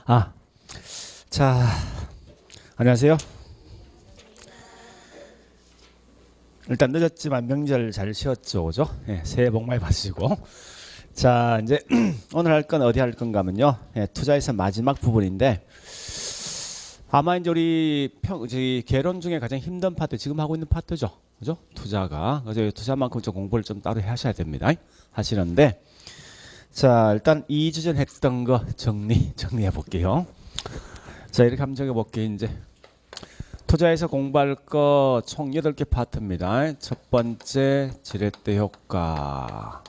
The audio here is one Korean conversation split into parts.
아, 자, 안녕하세요. 일단 늦었지만 명절 잘 쉬었죠, 그죠? 예, 새해 복 많이 받으시고. 자, 이제 오늘 할 건 어디 할 건가 하면요. 예, 투자에서 마지막 부분인데 아마 이제 우리 저기 개론 중에 가장 힘든 파트 지금 하고 있는 파트죠, 그죠? 투자가. 그래서 투자만큼 좀 공부를 좀 따로 하셔야 됩니다. 하시는데, 자, 일단 2주 전 했던 거 정리해 볼게요. 자, 이렇게 한번 적어 볼게요. 이제 투자에서 공부할 거 총 8개 파트입니다. 첫 번째 지렛대 효과.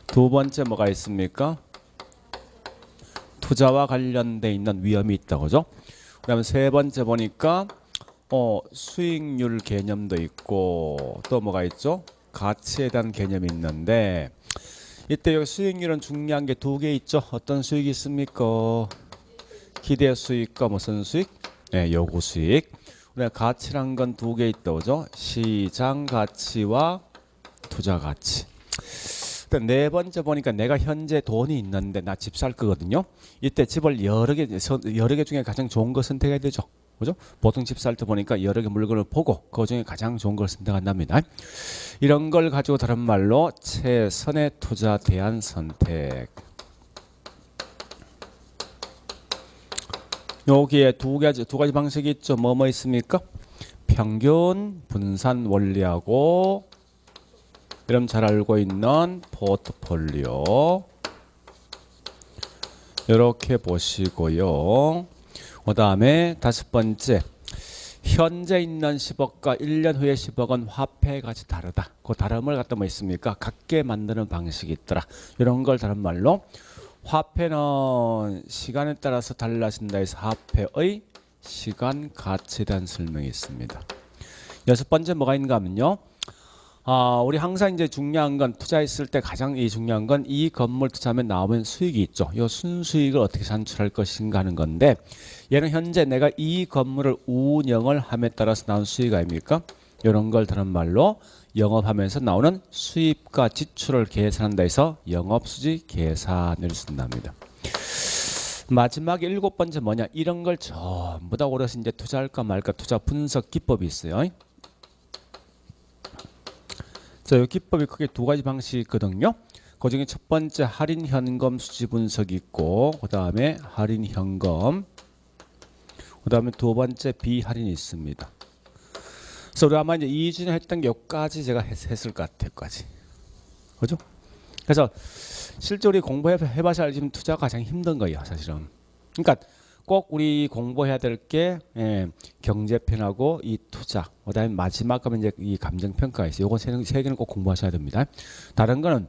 두 번째 뭐가 있습니까? 투자와 관련돼 있는 위험이 있다, 그죠? 그다음에 세 번째 보니까 수익률 개념도 있고 또 뭐가 있죠? 가치에 대한 개념이 있는데 이때 여기 수익률은 중요한 게 두 개 있죠. 어떤 수익이 있습니까? 기대 수익과 무슨 수익? 네, 요구 수익. 우리가 가치란 건 두 개 있다, 그죠? 시장 가치와 투자 가치. 네 번째 보니까 내가 현재 돈이 있는데 나 집 살 거거든요. 이때 집을 여러 개 중에 가장 좋은 거 선택해야 되죠. 그죠? 보통 집 살 때 보니까 여러 개 물건을 보고 그 중에 가장 좋은 걸 선택한답니다. 이런 걸 가지고 다른 말로 최선의 투자 대안 선택. 여기에 두 가지 방식이 있죠. 뭐 있습니까? 평균 분산 원리하고 여러분 잘 알고 있는 포트폴리오 이렇게 보시고요. 그 다음에 다섯 번째 현재 있는 10억과 1년 후에 10억은 화폐 가치 다르다. 그 다름을 갖다 뭐 있습니까? 같게 만드는 방식이 있더라. 이런 걸 다른 말로 화폐는 시간에 따라서 달라진다 해서 화폐의 시간 가치에 대한 설명이 있습니다. 여섯 번째 뭐가 있는가 하면요. 우리 항상 이제 중요한 건 투자했을 때 가장 중요한 건 이 건물 투자하면 나오는 수익이 있죠. 이 순수익을 어떻게 산출할 것인가 하는 건데 얘는 현재 내가 이 건물을 운영을 함에 따라서 나온 수익 아닙니까? 이런 걸 다른 말로 영업하면서 나오는 수입과 지출을 계산한다 해서 영업수지 계산을 쓴답니다. 마지막에 일곱 번째 뭐냐? 이런 걸 전부 다 오려서 이제 투자할까 말까 투자 분석 기법이 있어요. 자, 이 기법이 크게 두 가지 방식이 있거든요. 그 중에 첫 번째 할인 현금 수지 분석이 있고 그 다음에 할인 현금 그 다음에 두 번째 비할인이 있습니다. 그래서 우리 아마 이제 2주년 했던 게 여기까지 제가 했을 것 같아요. 여기까지. 그죠? 그래서 실제 우리 공부해봐서 알지만 투자가 가장 힘든 거예요. 사실은. 그러니까 꼭 우리 공부해야 될 게 경제편하고 이 투자. 그다음에 마지막 하면 이제 이 감정평가가 있어요. 요거 세 개는 꼭 공부하셔야 됩니다. 다른 거는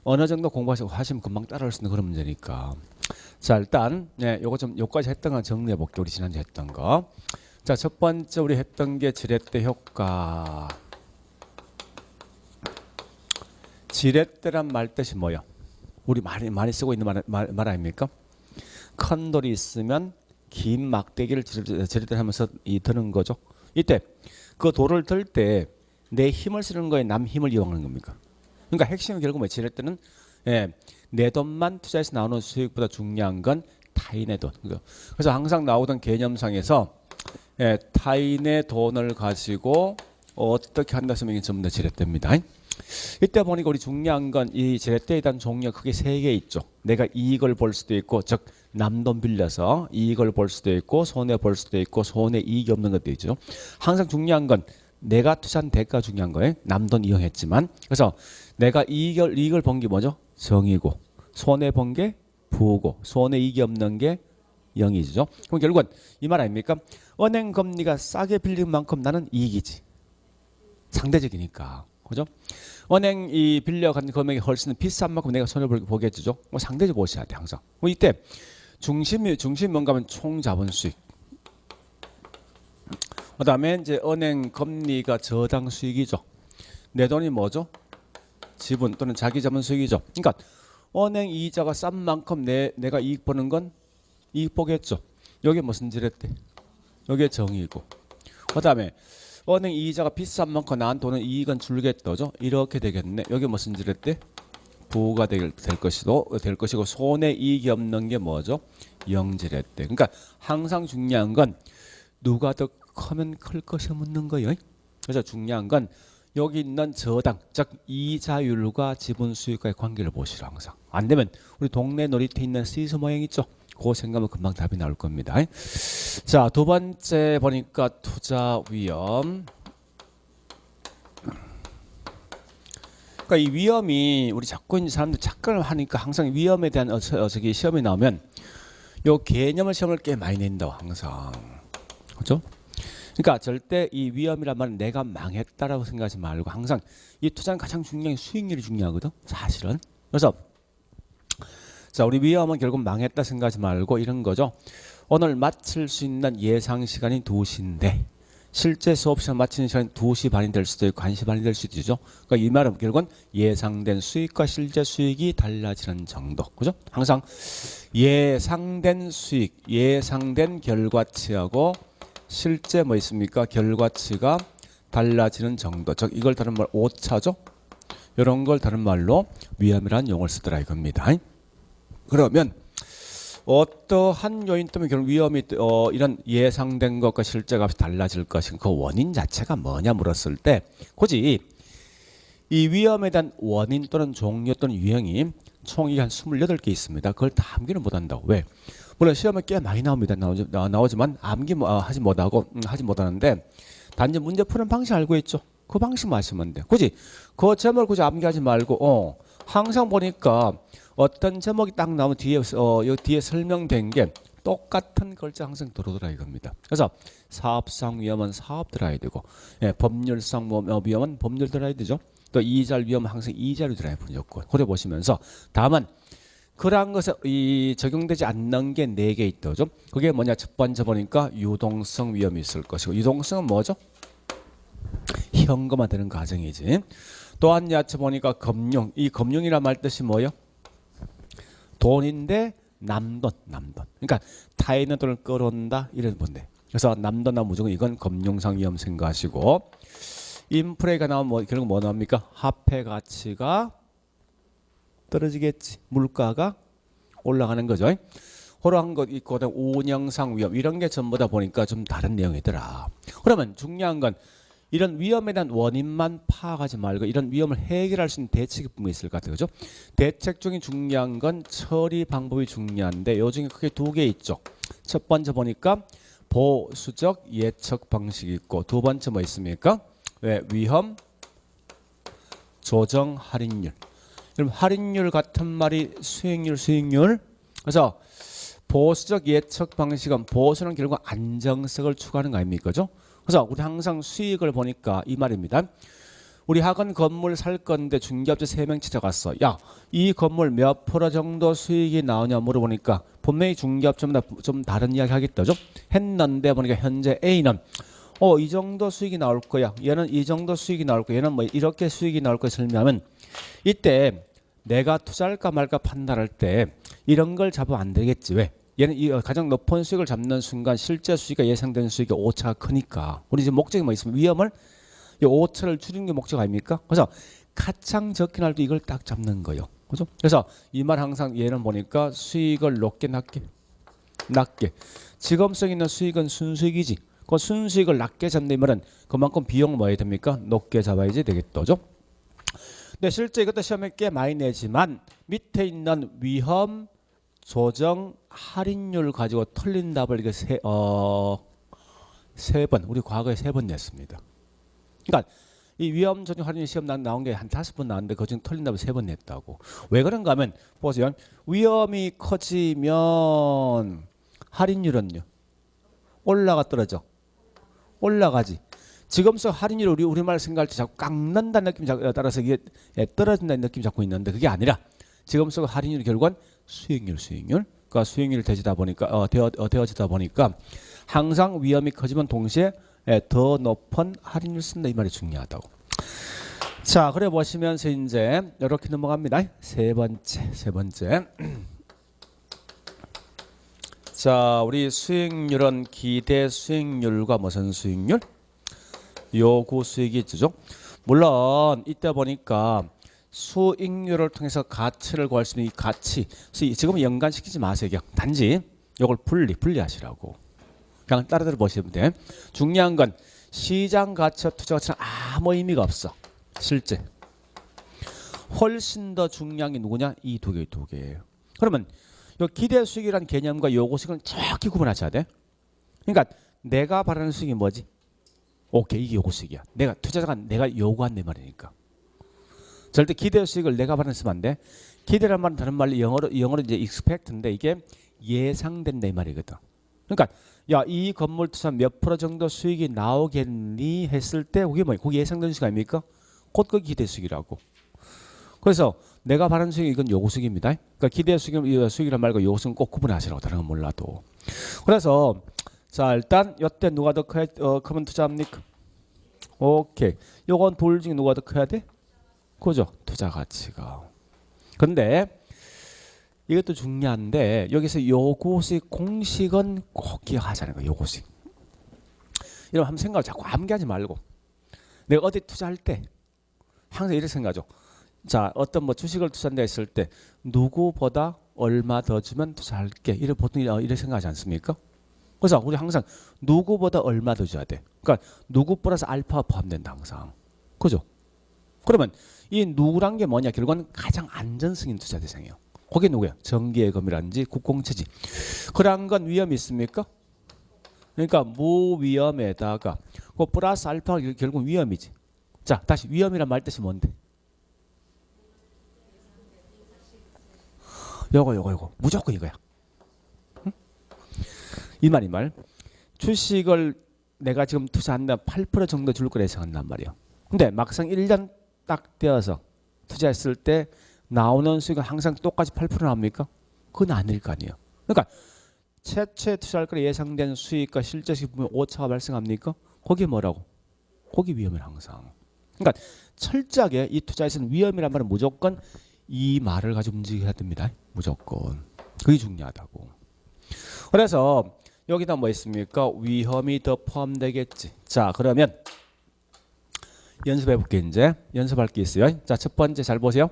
어느 정도 공부하시면 금방 따라올 수 있는 그런 문제니까. 자, 일단 요거 좀 요까지 했던 거 정리해 볼게요. 우리 지난주 했던 거. 자, 첫 번째 우리 했던 게 지렛대 효과. 지렛대란 말 뜻이 뭐예요? 우리 많이 쓰고 있는 말 아닙니까? 큰 돌이 있으면 긴 막대기를 지렛대 하면서 드는 거죠. 이때 그 돌을 들 때 내 힘을 쓰는 거에 남 힘을 이용하는 겁니까? 그러니까 핵심은 결국 뭐 지렛대는 내 돈만 투자해서 나오는 수익보다 중요한 건 타인의 돈. 그래서 항상 나오던 개념상에서 타인의 돈을 가지고 어떻게 한다 설명이 전부 다 지렛대입니다. 이때 보니까 우리 중요한 건 이 지렛대에 대한 종류가 크게 세 개 있죠. 내가 이익을 볼 수도 있고 즉 남 돈 빌려서 이익을 볼 수도 있고 손해 볼 수도 있고 손해 이익이 없는 것도 있죠. 항상 중요한 건 내가 투자한 대가 중요한 거예요. 남 돈 이용했지만 그래서 내가 이익을 본 게 뭐죠? 정이고 손해 본 게 부고 손해 이익이 없는 게 영이죠. 그럼 결국은 이 말 아닙니까? 은행 금리가 싸게 빌린 만큼 나는 이익이지. 상대적이니까. 그죠? 은행 이 빌려간 금액이 훨씬 비싼 만큼 내가 손해를 보게 해주죠. 뭐 상대적 보셔야 돼 항상. 뭐 이때 중심이 뭔가 하면 총자본 수익. 그다음에 이제 은행 금리가 저당 수익이죠. 내 돈이 뭐죠? 지분 또는 자기 자본 수익이죠. 그러니까 은행 이자가 싼 만큼 내가 이익 보는 건 이익 보겠죠. 여기 무슨 지렛대? 여기 정의고. 그다음에 은행 이자가 비싼 만큼 나한 돈은 이익은 줄겠다죠. 이렇게 되겠네. 여기 무슨 지렛대? 부가 될 것이고 손에 이익이 없는 게 뭐죠? 영질했대. 그러니까 항상 중요한 건 누가 더 크면 클 것이 묻는 거예요. 그래서 중요한 건 여기 있는 저당, 즉 이자율과 지분 수익과의 관계를 보시라 항상. 안 되면 우리 동네 놀이터에 있는 시스 모양 있죠? 그거 생각하면 금방 답이 나올 겁니다. 자, 두 번째 보니까 투자 위험. 그러니까 이 위험이 우리 자꾸 이제 사람들 착각을 하니까 항상 위험에 대한 저기 시험이 나오면 요 개념을 시험을 꽤 많이 낸다고 항상. 그렇죠? 그러니까 절대 이 위험이란 말은 내가 망했다라고 생각하지 말고 항상 이 투자는 가장 중요한 게 수익률이 중요하거든. 사실은. 그래서 자, 우리 위험은 결국 망했다 생각하지 말고 이런 거죠. 오늘 마칠 수 있는 예상 시간이 2시인데 실제 수업 시간 마치는 시간이 2시 반이 될 수도 있고 1시 반이 될 수도 있죠. 그러니까 이 말은 결국은 예상된 수익과 실제 수익이 달라지는 정도. 그죠? 항상 예상된 수익, 예상된 결과치하고 실제 뭐 있습니까? 결과치가 달라지는 정도. 즉 이걸 다른 말 오차죠. 이런 걸 다른 말로 위험이라는 용어를 쓰더라 이겁니다. 그러면 어떠한 요인 때문에 결국 위험이 이런 예상된 것과 실제 값이 달라질 것인 그 원인 자체가 뭐냐 물었을 때 굳이 이 위험에 대한 원인 또는 종류 또는 유형이 총 한 28개 있습니다. 그걸 다 암기는 못한다고. 왜? 물론 시험에 꽤 많이 나옵니다. 나오지만 암기 하지 못하는데 단지 문제 푸는 방식 알고 있죠. 그 방식만 하시면 돼. 굳이 그 제목을 굳이 암기하지 말고 항상 보니까 어떤 제목이 딱 나오면 여기 뒤에 설명된 게 똑같은 글자 항상 들어오더라 이겁니다. 그래서 사업상 위험은 사업 들어야 되고, 법률상 위험은 법률 들어야 되죠. 또 이자율 위험은 항상 이자율 들어야 무조건. 그래 보시면서 다만 그러한 것에 적용되지 않는 게 4개 있더죠. 그게 뭐냐? 첫 번째 보니까 유동성 위험이 있을 것이고, 유동성은 뭐죠? 현금화 되는 과정이지. 또한 야채 보니까 금융, 이 금융이란 말 뜻이 뭐예요? 돈인데 남돈. 그러니까 타에 있는 돈을 끌어온다 이런 건데. 그래서 남돈나 무조건 이건 금융상 위험 생각하시고, 인플레이가 나오면 결국 뭐 나옵니까? 화폐 가치가 떨어지겠지. 물가가 올라가는 거죠. 그러한 것 있고 운영상 위험 이런 게 전부 다 보니까 좀 다른 내용이더라. 그러면 중요한 건 이런 위험에 대한 원인만 파악하지 말고 이런 위험을 해결할 수 있는 대책이 분명히 있을 것 같아요. 그죠? 대책 중에 중요한 건 처리 방법이 중요한데 요 중에 크게 2개 있죠. 첫 번째 보니까 보수적 예측 방식이 있고, 두 번째 뭐 있습니까? 위험 조정 할인율. 그럼 할인율 같은 말이 수익률. 그래서 보수적 예측 방식은 보수는 결국 안정성을 추구하는 거 아닙니까? 그죠? 그래서 우리 항상 수익을 보니까 이 말입니다. 우리 학원 건물 살 건데 중개업체 3명 찾아갔어. 야, 이 건물 몇 프로 정도 수익이 나오냐 물어보니까 분명히 중개업체마다 좀 다른 이야기 하겠다죠. 했는데 보니까 현재 A는 이 정도 수익이 나올 거야. 얘는 이 정도 수익이 나올 거야. 얘는 뭐 이렇게 수익이 나올 거야. 설명하면 이때 내가 투자할까 말까 판단할 때 이런 걸 잡으면 안 되겠지. 왜? 얘는 이 가장 높은 수익을 잡는 순간 실제 수익과 예상되는 수익의 오차가 크니까. 우리 지금 목적이 뭐 있으면 위험을 이 오차를 줄이는 게 목적 아닙니까? 그래서 가장 적게 날 때 이걸 딱 잡는 거예요. 그죠? 그래서 이 말 항상 얘는 보니까 수익을 높게 낮게. 지검성 있는 수익은 순수익이지. 그 순수익을 낮게 잡는 말은 그만큼 비용 뭐 해야 됩니까? 높게 잡아야지 되겠죠. 근데 실제 이것도 시험에 꽤 많이 내지만 밑에 있는 위험 조정 할인율 가지고 틀린 답을 이게 세 번, 우리 과거에 3번 냈습니다. 그러니까 이 위험 조정 할인율 시험 나온 게 한 5번 나왔는데 그중 틀린 답을 3번 냈다고. 왜 그런가 하면 보세요. 위험이 커지면 할인율은요 올라가 떨어져. 올라가지. 지금서 할인율 우리말 생각할 때 자꾸 깎는다는 느낌이 따라서 이게 떨어진다는 느낌이 자꾸 있는데 그게 아니라 지금서 할인율이 결국은 수익률. 그러니까 수익률이 되어지다 보니까 항상 위험이 커지면 동시에 더 높은 할인율 쓴다 이 말이 중요하다고. 자, 그래 보시면서 이제 이렇게 넘어갑니다. 세 번째. 자, 우리 수익률은 기대 수익률과 무슨 수익률? 요구 수익이 있죠. 물론 이때 보니까 수익률을 통해서 가치를 구할 수 있는 이 가치. 지금 연관시키지 마세요. 그냥 단지 이걸 분리하시라고. 그냥 따라들어 보시면 돼. 중요한 건 시장 가치와 투자 가치는 아무 의미가 없어. 실제. 훨씬 더 중요한 게 누구냐? 이 두 개예요. 그러면 요 기대 수익이라는 개념과 요구 수익은 정확히 구분하셔야 돼. 그러니까 내가 바라는 수익이 뭐지? 오케이, 이게 요구 수익이야. 투자자가 내가 요구한 내 말이니까. 절대 기대 수익을 내가 바라는 쓰면 안 돼. 기대란 말은 다른 말로 영어로 이제 expect인데 이게 예상된다 이 말이거든. 그러니까 야, 이 건물 투자 몇 프로 정도 수익이 나오겠니 했을 때 그게 뭐야? 그게 예상된 수익 아닙니까? 곧 그 기대 수익이라고. 그래서 내가 바라는 수익 이건 요구 수익입니다. 그러니까 기대 수익이란 말과 요구 수익은 꼭 구분하시라고. 다른 건 몰라도. 그래서 자, 일단 이때 누가 더 크면 투자합니까? 오케이. 요건 둘 중에 누가 더 커야 돼? 그죠? 투자 가치가. 근데 이것도 중요한데 여기서 요구수익 공식은 꼭 기억하자는 거예요. 요구수익. 이러면 한번 생각을 자꾸 암기하지 말고 내가 어디 투자할 때 항상 이렇게 생각하죠. 자, 어떤 뭐 주식을 투자한다 했을 때 누구보다 얼마 더 주면 투자할게. 이래 보통 이렇게 생각하지 않습니까? 그래서 우리 항상 누구보다 얼마 더 줘야 돼. 그러니까 누구 플러스 알파가 포함된다 항상. 그죠? 그러면 이 누구란 게 뭐냐? 결국은 가장 안전성인 투자 대상이에요. 그게 누구야? 정기예금이라든지 국공채지. 그러한 건 위험이 있습니까? 그러니까 무위험에다가 그 플러스 알파가 결국 위험이지. 자, 다시 위험이란 말 뜻이 뭔데? 요거 무조건 이거야. 응? 이 말. 주식을 내가 지금 투자한다 8% 정도 줄 거라 예상한단 말이야. 근데 막상 1년 딱 되어서 투자했을 때 나오는 수익은 항상 똑같이 8% 나옵니까? 그건 아닐 거 아니에요. 그러니까 최초에 투자할 거라 예상된 수익과 실제 수익 보면 오차가 발생합니까? 거기에 뭐라고? 거기 위험은 항상. 그러니까 철저하게 이 투자에서는 위험이란 말은 무조건 이 말을 가지고 움직여야 됩니다. 무조건. 그게 중요하다고. 그래서 여기다 뭐 있습니까? 위험이 더 포함되겠지. 자, 그러면 연습해 볼게 이제. 연습할 게 있어요. 자, 첫 번째 잘 보세요.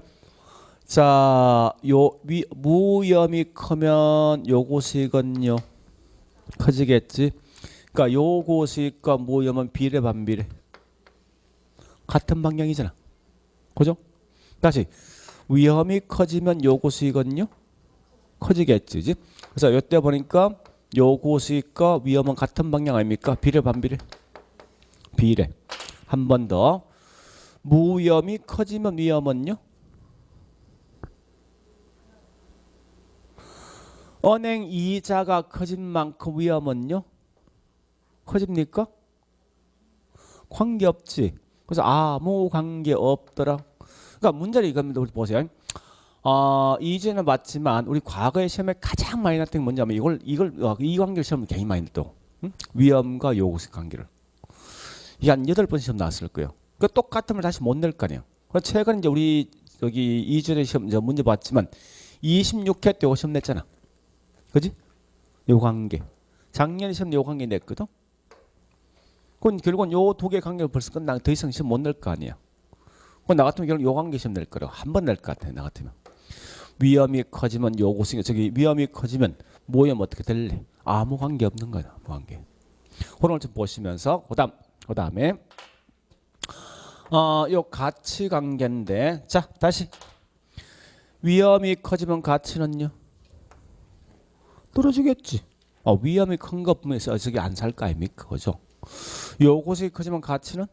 자, 무위험이 크면 요구 수익은요 커지겠지. 그러니까 요구 수익과 무위험은 비례 반비례. 같은 방향이잖아. 그죠? 다시 위험이 커지면 요구 수익은요 커지겠지. 그치? 그래서 이때 보니까 요구 수익과 위험은 같은 방향 아닙니까? 비례 반비례. 비례. 한 번 더. 무위험이 커지면 위험은요? 은행 이자가 커진 만큼 위험은요? 커집니까? 관계없지. 그래서 아무 관계 없더라. 그러니까 문제는 이겁니다. 우리 보세요. 이제는 맞지만 우리 과거의 시험에 가장 많이 났던 게 뭔냐면 이 관계를 시험에 굉장히 많이 냈다. 응? 위험과 요구수익 관계를. 이게 한 8번 시험 나왔을 거예요. 그 똑같은 걸 다시 못 낼 거 아니에요. 최근 이제 우리 여기 2주에 시험 이제 문제 봤지만 26회 때 요거 시험 냈잖아. 그지? 요 관계. 작년에 시험 요 관계 냈거든. 그건 결국은 요 두 개 관계가 벌써 끝나. 더 이상 시험 못 낼 거 아니야. 그럼 나 같으면 결국 요 관계 시험 낼 거라고. 한 번 낼 것 같아. 나 같으면. 위험이 커지면 요구수익. 저기 위험이 커지면 모형 어떻게 될래? 아무 관계 없는 거야. 아무 관계. 그걸 좀 보시면서 그다음에 요 가치 관계인데 자 다시 위험이 커지면 가치는요 떨어지겠지. 위험이 큰 것 보면 저기 안 살 거 아닙니까? 그죠? 요것이 커지면 가치는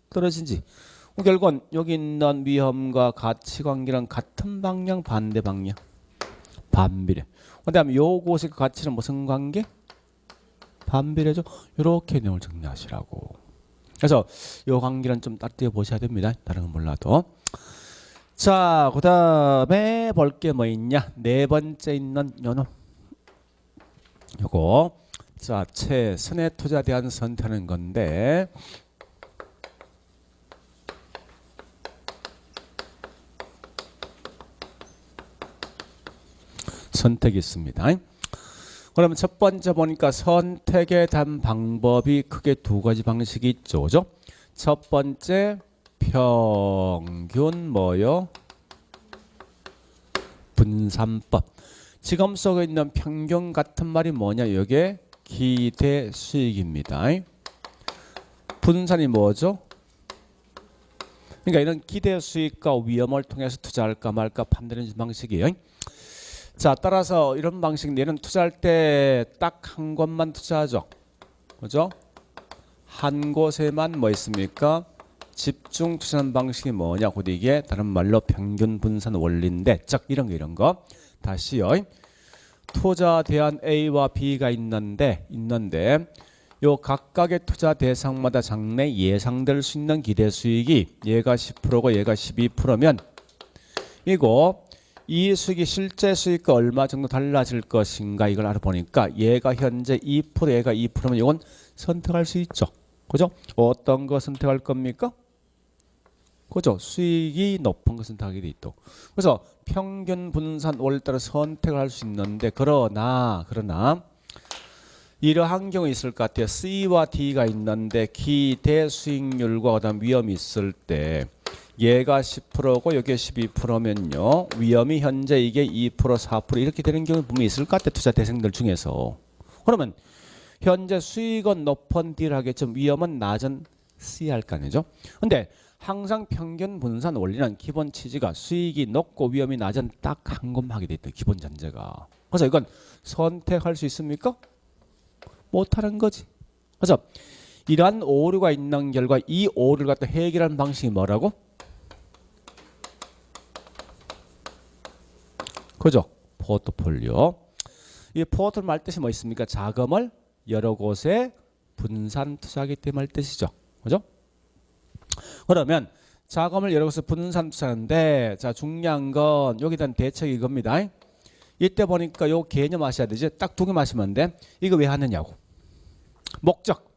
떨어진지. 결국은 여기 있는 위험과 가치 관계는 같은 방향 반대 방향 반비례. 그다음에 요것의 가치는 무슨 관계? 반비례죠. 이렇게 내용을 정리하시라고. 그래서 요 관계는 좀 따뜻해 보셔야 됩니다. 다른 건 몰라도. 자, 그다음에 볼 게 뭐 있냐? 네 번째 있는 요놈. 요거. 자, 최선의 투자에 대한 선택하는 건데. 선택이 있습니다. 그러면 첫 번째 보니까 선택에 대한 방법이 크게 두 가지 방식이 있죠. 그죠? 첫 번째 평균 뭐요? 분산법. 지금 속에 있는 평균 같은 말이 뭐냐? 이게 기대 수익입니다. 분산이 뭐죠? 그러니까 이런 기대 수익과 위험을 통해서 투자할까 말까 판단하는 방식이에요. 자, 따라서 이런 방식, 얘는 투자할 때 딱 한 곳만 투자하죠. 그죠? 한 곳에만 뭐 있습니까? 집중 투자하는 방식이 뭐냐? 곧 이게 다른 말로 평균 분산 원리인데, 즉 이런 거. 다시요. 투자 대안 A와 B가 있는데 요 각각의 투자 대상마다 장래 예상될 수 있는 기대 수익이 얘가 10%고 얘가 12%면 이거 이 수익이 실제 수익과 얼마 정도 달라질 것인가 이걸 알아보니까 얘가 현재 2% 얘가 2%면 이건 선택할 수 있죠. 그죠? 어떤 거 선택할 겁니까? 그죠? 수익이 높은 거 선택하게 돼 있고. 그래서 평균 분산 원리에 따라 선택을 할 수 있는데 그러나 이러한 경우 있을 것 같아요. C와 D가 있는데 기대 수익률과 그다음 위험이 있을 때 얘가 10%고 여기에 12%면요. 위험이 현재 이게 2% 4% 이렇게 되는 경우 분명히 있을 것 같아요. 투자 대상들 중에서. 그러면 현재 수익은 높은 D를 하겠지만 위험은 낮은 C 할 거 아니죠. 근데 항상 평균 분산 원리는 기본 취지가 수익이 높고 위험이 낮은 딱 한 것만 하게 돼 있다. 기본 전제가. 그래서 이건 선택할 수 있습니까? 못하는 거지. 그래서 이러한 오류가 있는 결과 이 오류를 갖다 해결하는 방식이 뭐라고? 그죠? 포트폴리오. 이 포트폴리오 말 뜻이 뭐 있습니까? 자금을 여러 곳에 분산 투자하기 때문에 말 뜻이죠. 그죠? 그러면 자금을 여러 곳에 분산 투자하는데 자 중요한 건 여기에 대한 대책이 이겁니다. 이때 보니까 요 개념 아셔야 되지. 딱 두 개 마시면 돼. 이거 왜 하느냐고. 목적.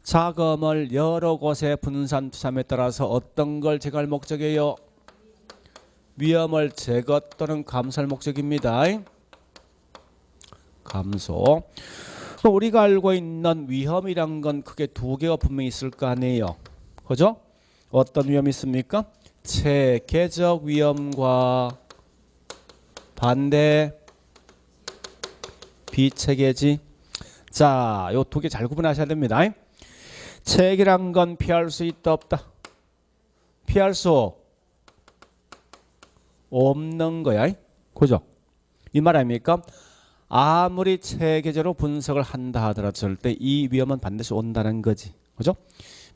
자금을 여러 곳에 분산 투자함에 따라서 어떤 걸 제거할 목적이에요? 위험을 제거 또는 감소할 목적입니다. 감소. 그럼 우리가 알고 있는 위험이란 건 크게 두 개가 분명히 있을 거 아니에요. 그죠? 어떤 위험이 있습니까? 체계적 위험과 반대 비체계지. 자, 요 두 개 잘 구분하셔야 됩니다. 체계란 건 피할 수 있다 없다? 피할 수 없는 거야. 그죠? 이 말 아닙니까? 아무리 체계적으로 분석을 한다 하더라도 절대 이 위험은 반드시 온다는 거지. 그죠?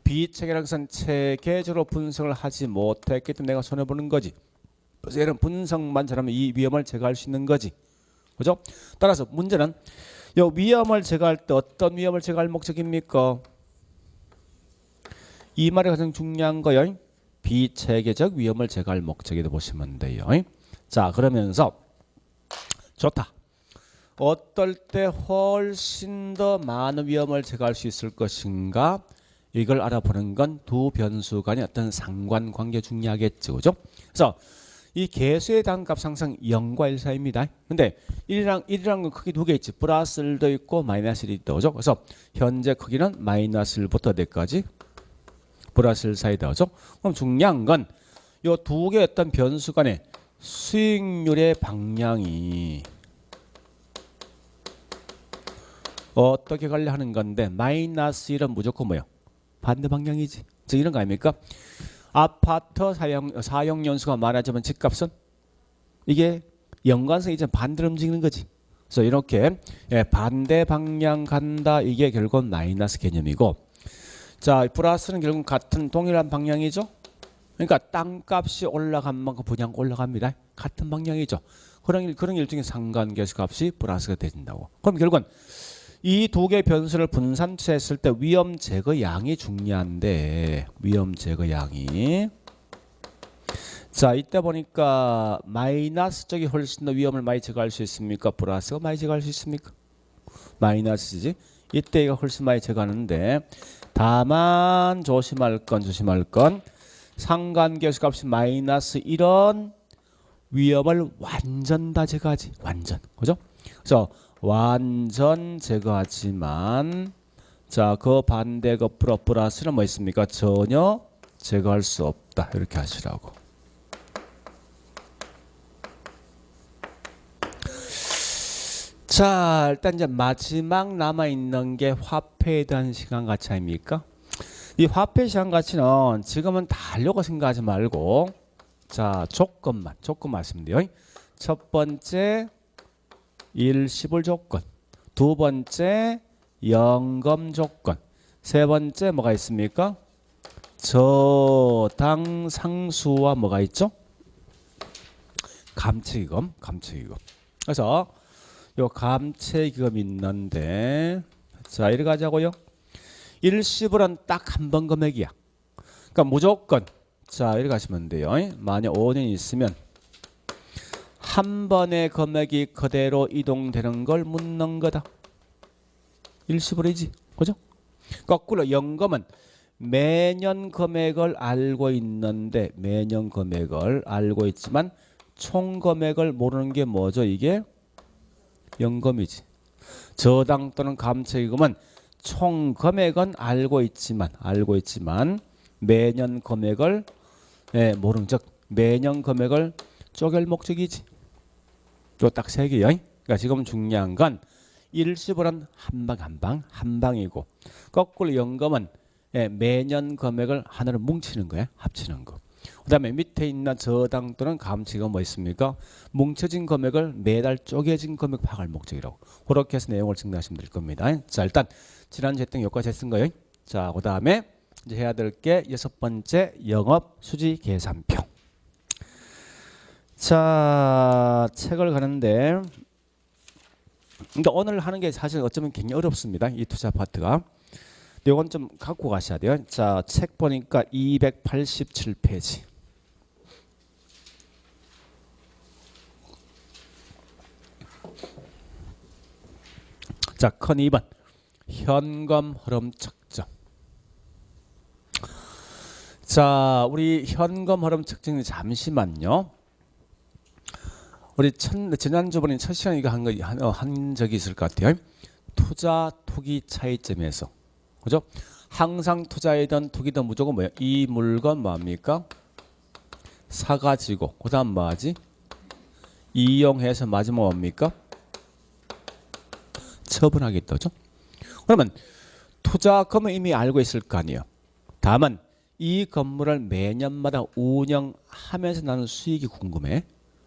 비체계라는 것은 체계적으로 분석을 하지 못했기 때문에 내가 손해보는 거지. 그래서 얘는 분석만 잘하면 이 위험을 제거할 수 있는 거지. 그죠? 따라서 문제는 이 위험을 제거할 때 어떤 위험을 제거할 목적입니까? 이 말이 가장 중요한 거예요. 비체계적 위험을 제거할 목적이라고 보시면 돼요. 자, 그러면서 좋다. 어떨 때 훨씬 더 많은 위험을 제거할 수 있을 것인가? 이걸 알아보는 건 두 변수 간의 어떤 상관관계 중요하겠죠. 그죠? 그래서 이 개수에 대한 값 항상 0과 1 사이입니다. 근데 1이란 건 크기 두 개 있지. 플러스 1도 있고 마이너스 1도 있다. 그죠? 그래서 현재 크기는 마이너스 1부터 어디까지? 플러스 1 사이다. 그죠? 그럼 중요한 건 이 두 개의 어떤 변수 간의 수익률의 방향이 어떻게 관리하는 건데 마이너스 1은 무조건 뭐예요? 반대 방향이지. 즉 이런 거 아닙니까? 아파트 사용 연수가 많아지면 집값은 이게 연관성이 이제 반대로 움직이는 거지. 그래서 이렇게 반대 방향 간다. 이게 결국은 마이너스 개념이고, 자 플러스는 결국 같은 동일한 방향이죠. 그러니까 땅값이 올라간 만큼 분양가 올라갑니다. 같은 방향이죠. 그런 일종의 상관계수 값이 플러스가 된다고. 그럼 결국은 이 두 개의 변수를 분산 투자했을 때 위험 제거 양이 중요한데 위험 제거 양이 자 이때 보니까 마이너스 쪽이 훨씬 더 위험을 많이 제거할 수 있습니까? 플러스가 많이 제거할 수 있습니까? 마이너스지. 이때가 훨씬 많이 제거하는데 다만 조심할 건 상관계수 값이 마이너스 1은 위험을 완전 다 제거하지. 완전. 그죠? 그래서 완전 제거하지만 자, 그 반대 그 플러스는 뭐 있습니까? 전혀 제거할 수 없다. 이렇게 하시라고. 자, 일단 이제 마지막 남아 있는 게 화폐에 대한 시간 가치 아닙니까? 이 화폐 시간 가치는 지금은 다 하려고 생각하지 말고, 자, 조건 말씀드려요. 첫 번째 일시불 조건, 두 번째 연금 조건, 세 번째 뭐가 있습니까? 저당 상수와 뭐가 있죠? 감채기금. 그래서 요 감채기금 있는데, 자, 이래 가자고요. 일시불은 딱 한 번 금액이야. 그러니까 무조건, 자, 이래 가시면 돼요. 만약 5년이 있으면 한 번의 금액이 그대로 이동되는 걸 묻는 거다. 일시불이지, 그죠? 거꾸로 연금은 매년 금액을 알고 있는데, 매년 금액을 알고 있지만 총 금액을 모르는 게 뭐죠? 이게 연금이지. 저당 또는 감채기금은 총 금액은 알고 있지만 매년 금액을 모르는, 즉 매년 금액을 쪼갤 목적이지. 요 딱 세 개요. 그러니까 지금 중요한 건 일시불은 한 방이고, 거꾸로 연금은 매년 금액을 하나로 뭉치는 거예요. 합치는 거. 그다음에 밑에 있는 저당 또는 감채기금 뭐 있습니까? 뭉쳐진 금액을 매달 쪼개진 금액 파악할 목적이라고. 그렇게 해서 내용을 정리하시면 될 겁니다. 자, 일단 지난주 했던 여기까지 했은 거예요. 자, 그다음에 이제 해야 될 게 여섯 번째 영업 수지 계산표. 자, 책을 가는데, 그러니까 오늘 하는 게 사실 어쩌면 굉장히 어렵습니다. 이 투자 파트가. 이건 좀 갖고 가셔야 돼요. 자, 책 보니까 287페이지. 자, 큰 2번. 현금 흐름 측정. 자, 우리 현금 흐름 측정이 잠시만요. 우리 지난주번에 첫 시간에 이거 한 적이 있을 것 같아요. 투자 투기 차이점에서, 그죠? 항상 투자이든 투기든 무조건 뭐예요? 이 물건 뭐합니까? 사가지고 그다음 뭐하지? 이용해서 마지막 뭡니까? 처분하겠다, 그죠? 그러면 투자금은 이미 알고 있을 거 아니에요. 다만 이 건물을 매년마다 운영하면서 나는 수익이 궁금해.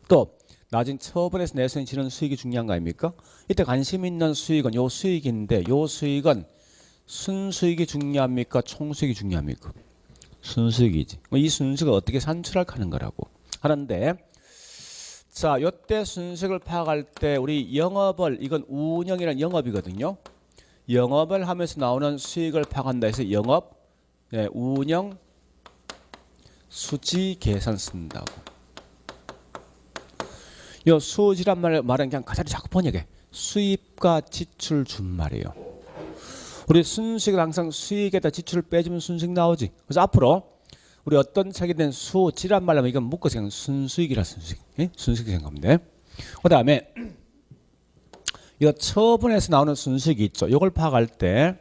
또 나중에 처분해서 내서 지는 수익이 중요한 거 아닙니까? 이때 관심 있는 수익은 요 수익인데, 요 수익은 순수익이 중요합니까? 총수익이 중요합니까? 순수익이지. 이 순수익을 어떻게 산출할 하는 거라고 하는데, 자, 요때 순수익을 파악할 때 우리 영업을, 이건 운영이란 영업이거든요. 영업을 하면서 나오는 수익을 파악한다 해서 영업, 운영 수지 계산 쓴다고. 요 수지란 말은 그냥 가자리 자꾸 번역해. 수입과 지출 준말이에요. 우리 순수익은 항상 수익에다 지출을 빼주면 순수익 나오지. 그래서 앞으로 우리 어떤 책이든 수지란 말하면 이건 묶어서 그냥 순수익이라 순수익. 순수익 생각하면 돼. 그 다음에 이거 처분에서 나오는 순수익이 있죠. 이걸 파악할 때,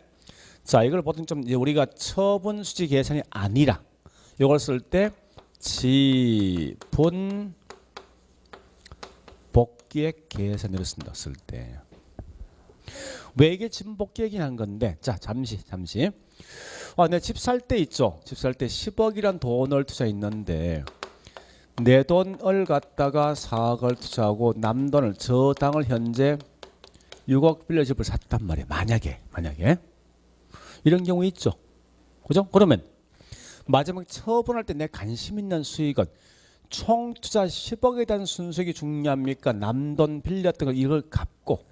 자, 이걸 보통 좀 이제 우리가 처분 수지 계산이 아니라 이걸 쓸 때 지분 복기액 계산으로 쓴다. 쓸 때. 왜 이게 지분 복기액이 한 건데? 자, 잠시. 내 집 살 때 있죠. 집 살 때 10억이란 돈을 투자했는데 내 돈을 갖다가 4억을 투자하고 남 돈을, 저당을 현재 6억 빌려 집을 샀단 말이에요. 만약에 이런 경우 있죠. 그죠? 그러면 마지막에 처분할 때 내 관심 있는 수익은 총 투자 10억에 대한 순수익이 중요합니까? 남 돈 빌렸던 걸 이걸 갚고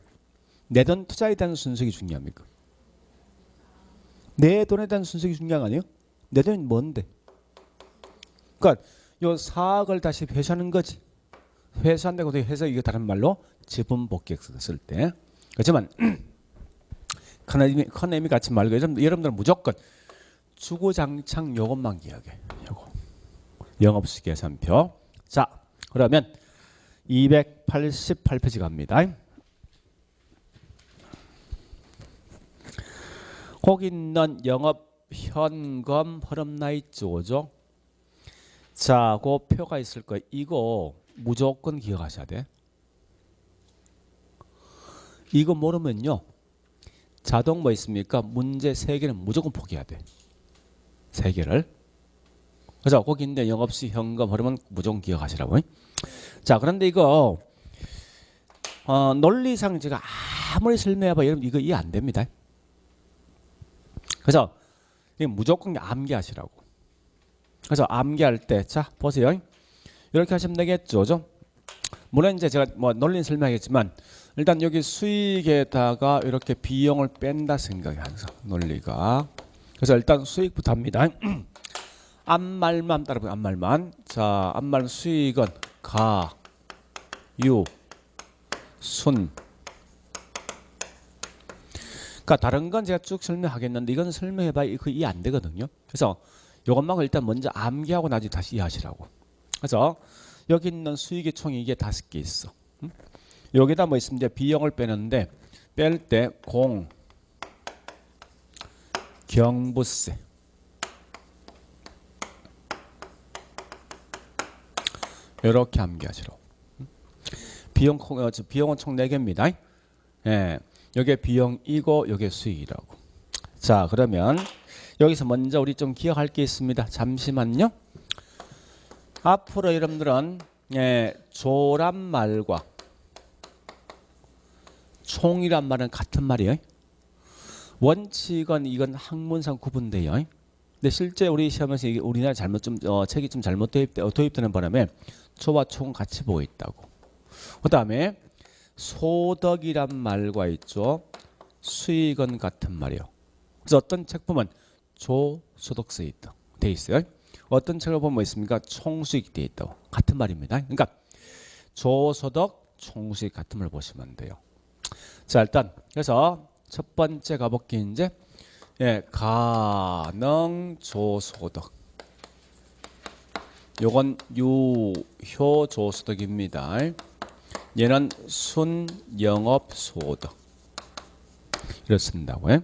내 돈 투자에 대한 순수익이 중요합니까? 내 돈에 대한 순수익이 중요한 거 아니에요? 내 돈이 뭔데? 그러니까 요 4억을 다시 회수하는 거지. 회수한다고 해서 이거 다른 말로 지분 복귀액 쓸 때. 그렇지만 큰 의미 갖지 말고 여러분들은 무조건 주구장창 요것만 기억해. 요거. 영업수지 계산표. 자, 그러면 288페이지 갑니다. 거기 있는 영업 현금 흐름 나 있죠, 그죠? 자, 그 표가 있을 거예요. 이거 무조건 기억하셔야 돼. 이거 모르면요, 자동 뭐 있습니까? 문제 3개는 무조건 포기해야 돼. 3개를. 그래서 거기 있는데 영업시 현금 흐름은 무조건 기억하시라고. 자, 그런데 이거 논리상 제가 아무리 설명해봐 여러분 이거 이해 안 됩니다. 그래서 이게 무조건 암기하시라고. 그래서 암기할 때 자 보세요. 이렇게 하시면 되겠죠, 그죠? 물론 이제 제가 뭐 논리는 설명하겠지만 일단 여기 수익에다가 이렇게 비용을 뺀다 생각이 항상 논리가. 그래서 일단 수익부터 합니다. 앞말만 따라보세요. 앞말만. 자, 앞말 수익은 가, 유, 순. 그러니까 다른 건 제가 쭉 설명하겠는데 이건 설명해봐야 그 이해 안 되거든요. 그래서 이것만 일단 먼저 암기하고 나중에 다시 이해하시라고. 그래서 여기 있는 수익의 총이 이게 5개 있어. 여기다 뭐 있으면 이제 비용을 빼는데 뺄 때 공, 경부세, 이렇게 암기하시라고. 비용은 총 4개입니다. 예, 여기에 비용이고 여기에 수익이라고. 자, 그러면 여기서 먼저 우리 좀 기억할 게 있습니다. 잠시만요. 앞으로 여러분들은 조란 말과 총이란 말은 같은 말이에요. 원칙은 이건 학문상 구분돼요. 근데 실제 우리 시험에서 우리나라 책이 좀 잘못 도입되는 바람에 조와 총은 같이 보고 있다고. 그 다음에 소득이란 말과 있죠. 수익은 같은 말이에요. 그래서 어떤 책 보면 조소득세 돼 있어요. 어떤 책을 보면 뭐 있습니까? 총수익 돼 있다고. 같은 말입니다. 그러니까 조소득, 총수익 같은 말 보시면 돼요. 자, 일단 그래서 첫 번째 가볼게 이제 가능 조소득. 요건 유효 조소득입니다. 얘는 순영업소득 이렇게 쓴다고요.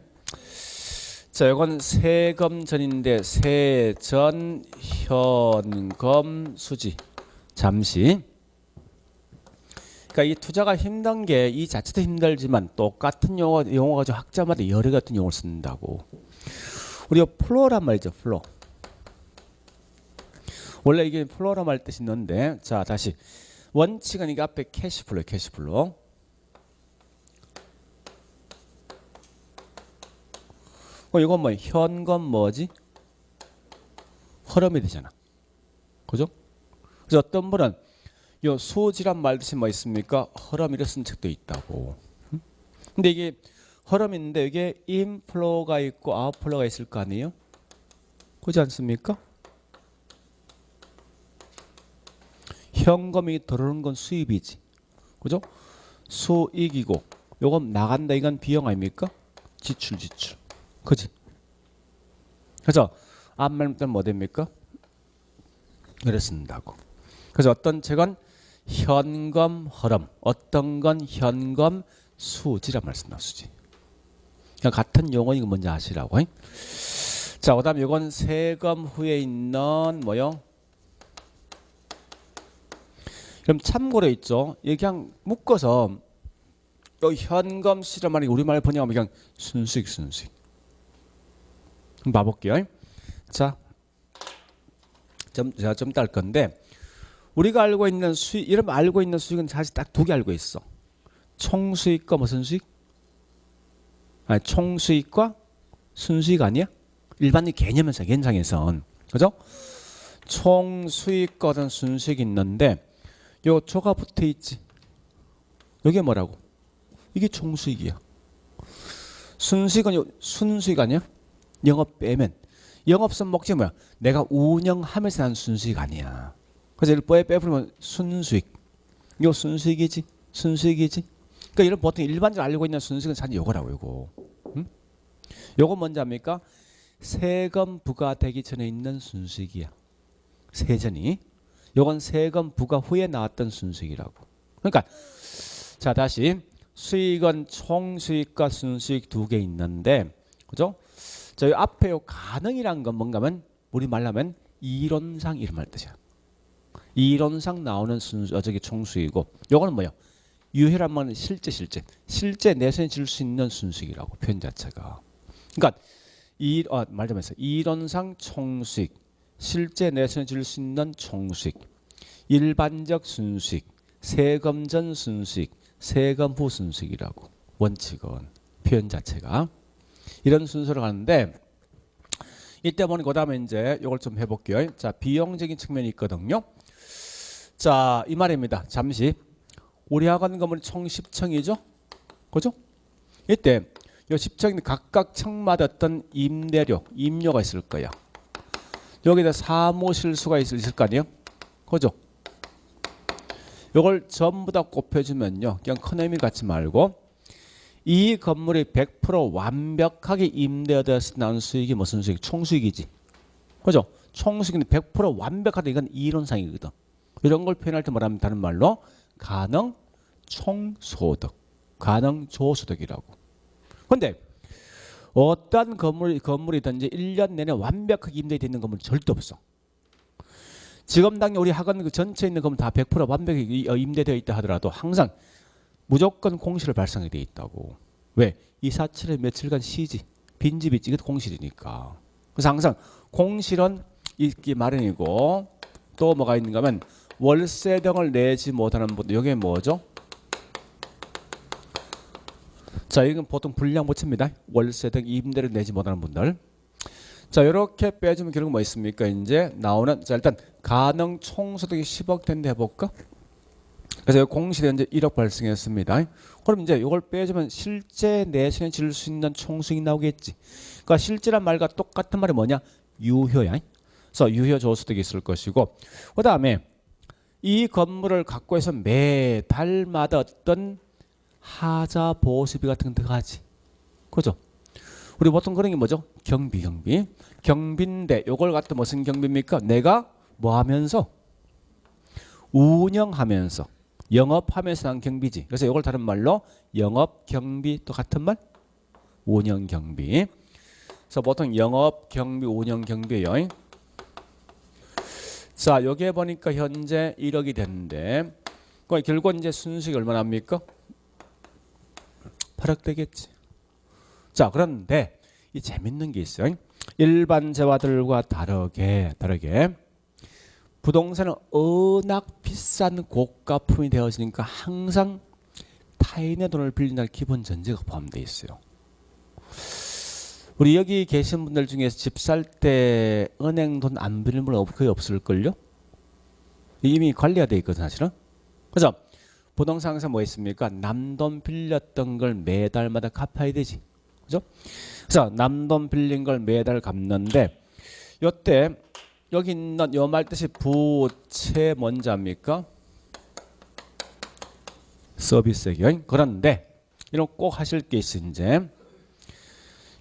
자, 이건 세금전인데 세전 현금 수지 잠시. 그러니까 이 투자가 힘든 게 이 자체도 힘들지만 똑같은 용어 가지고 학자마다 여러 같은 용어를 쓴다고. 우리가 플로란 말이죠, 플로. 원래 이게 플로란 말 뜻이 있는데, 자 다시 원칙은 이게 앞에 캐시플로, 캐시플로. 이건 뭐 현금 뭐지? 흐름이 되잖아, 그죠? 그래서 어떤 분은 요 수지란 말 뜻이 뭐 있습니까? 흐름이라 쓴 책도 있다고. 근데 이게 흐름인데 이게 인플로가 있고 아웃플로가 있을 거 아니에요? 그렇지 않습니까? 현금이 들어오는 건 수입이지, 그죠? 수익이고 요건 나간다, 이건 비용 아닙니까? 지출, 그지? 그래서 앞말은 뭐 됩니까? 이래 쓴다고. 그래서 어떤 책은 현금 흐름, 어떤 건 현금 수지란 말 쓴다, 수지. 그냥 같은 용어 이거 먼저 아시라고. 자, 그다음 이건 세금 후에 있는 뭐요? 그럼 참고로 있죠. 이게 그냥 묶어서 요 현금 시란 말이 우리말 번역하면 그냥 순수익. 그럼 봐볼게요. 자, 제가 좀 딸 건데 우리가 알고 있는 수익, 이러면 알고 있는 수익은 사실 딱 2개 알고 있어. 총수익과 무슨 수익? 아니, 총수익과 순수익 아니야? 일반인 개념상에선, 그죠? 총수익과 순수익이 있는데 요 조가 붙어 있지. 이게 뭐라고? 이게 총수익이야. 순수익은 순수익 아니야? 영업 빼면. 영업선 목적이 뭐야? 내가 운영하면서 난 순수익 아니야. 그래서 이걸 빼버리면 순수익. 이거 순수익이지. 그러니까 이런 보통 일반적으로 알고 있는 순수익은 사실 요거라고, 요거. 응? 요거 뭔지 압니까? 세금 부과되기 전에 있는 순수익이야. 세전이. 요건 세금 부과 후에 나왔던 순수익이라고. 그러니까 자, 다시 수익은 총수익과 순수익 2개 있는데, 그죠? 자, 이 앞에 요 가능이란 건 뭔가면 우리 말하면 이론상 이런 말 뜻이야. 이론상 나오는 순수 저기 총수이고 요거는 뭐야? 유효란 말은 실제 내선이 질 수 있는 순수익이라고 표현 자체가. 그러니까 말하자면서 이론상 총수익, 실제 내선이 질 수 있는 총수익, 일반적 순수익, 세금 전 순수익, 세금 후 순수익이라고 원칙은 표현 자체가 이런 순서로 가는데 이때 보니 그다음에 이제 이걸 좀 해볼게요. 자, 비용적인 측면이 있거든요. 자, 이 말입니다. 잠시 우리 학원 건물이 총 10층이죠, 그죠? 이때 이 10층 각각 층마다 어떤 임대료, 임료가 있을 거야. 여기다 사무실수가 있을 거 아니에요, 그죠? 이걸 전부 다 곱해주면요, 그냥 큰 의미 갖지 말고 이 건물이 100% 완벽하게 임대되어서 나온 수익이 무슨 수익? 총수익이지, 그죠? 총수익은 100% 완벽하다. 이건 이론상이거든. 이런 걸 표현할 때 뭐라면 다른 말로 가능 총소득, 가능 조소득이라고. 근데 어떤 건물이든지 1년 내내 완벽하게 임대되어 있는 건물은 절대 없어. 지금 당장 우리 학원 그 전체에 있는 건물 다 100% 완벽하게 임대되어 있다 하더라도 항상 무조건 공실을 발생이 돼 있다고. 왜? 이사철에 며칠간 쉬지, 빈집이 있지, 이것도 공실이니까. 그래서 항상 공실은 있기 마련이고, 또 뭐가 있는가 하면 월세 등을 내지 못하는 분들, 이게 뭐죠? 자, 이건 보통 불량 보채입니다. 월세 등 임대를 내지 못하는 분들. 자, 이렇게 빼주면 결국 뭐 있습니까? 이제 나오는, 자, 일단 가능 총소득이 10억 된데 해볼까? 그래서 공실에 이제 1억 발생했습니다. 그럼 이제 이걸 빼주면 실제 내수에 질 수 있는 총수익이 나오겠지. 그러니까 실제란 말과 똑같은 말이 뭐냐? 유효야. 그래서 유효 조소득이 있을 것이고, 그 다음에 이 건물을 갖고 해서 매달마다 어떤 하자 보수비 같은 거 들어가지, 그죠? 우리 보통 그런 게 뭐죠? 경비인데 요걸 갖다 무슨 경비입니까? 내가 뭐 하면서? 운영하면서, 영업하면서 난 경비지. 그래서 이걸 다른 말로 영업경비, 또 같은 말? 운영경비. 그래서 보통 영업경비, 운영경비예요. 자, 여기에 보니까 현재 1억이 됐는데, 결국 이제 순수익이 얼마나 합니까? 8억 되겠지. 자, 그런데 이 재밌는 게 있어요. 일반 재화들과 다르게 부동산은 워낙 비싼 고가품이 되어지니까 항상 타인의 돈을 빌린다는 기본 전제가 포함되어 있어요. 우리 여기 계신 분들 중에서 집 살 때 은행 돈 안 빌리는 분 거의 없을걸요? 이미 관리가 되어 있거든, 사실은. 그래서 부동산 항상 뭐 있습니까? 남 돈 빌렸던 걸 매달마다 갚아야 되지, 그죠? 그래서 남 돈 빌린 걸 매달 갚는데, 요때 여기 있는 요 말 뜻이 부채 뭔지 압니까? 서비스액이요. 그런데 이런 꼭 하실 게 있어. 이제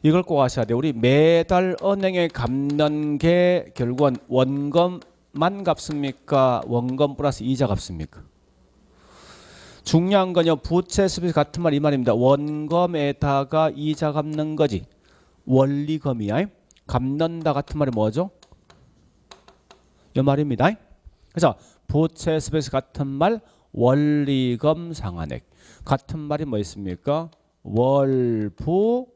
이걸 꼭 하셔야 돼. 우리 매달 은행에 갚는 게 결국은 원금만 갚습니까? 원금 플러스 이자 갚습니까? 중요한 건요, 부채 서비스 같은 말 이 말입니다. 원금에다가 이자 갚는 거지. 원리금이야. 갚는다 같은 말이 뭐죠? 이 말입니다. 그래서 부채 서비스 같은 말, 원리금 상환액 같은 말이 뭐 있습니까? 월부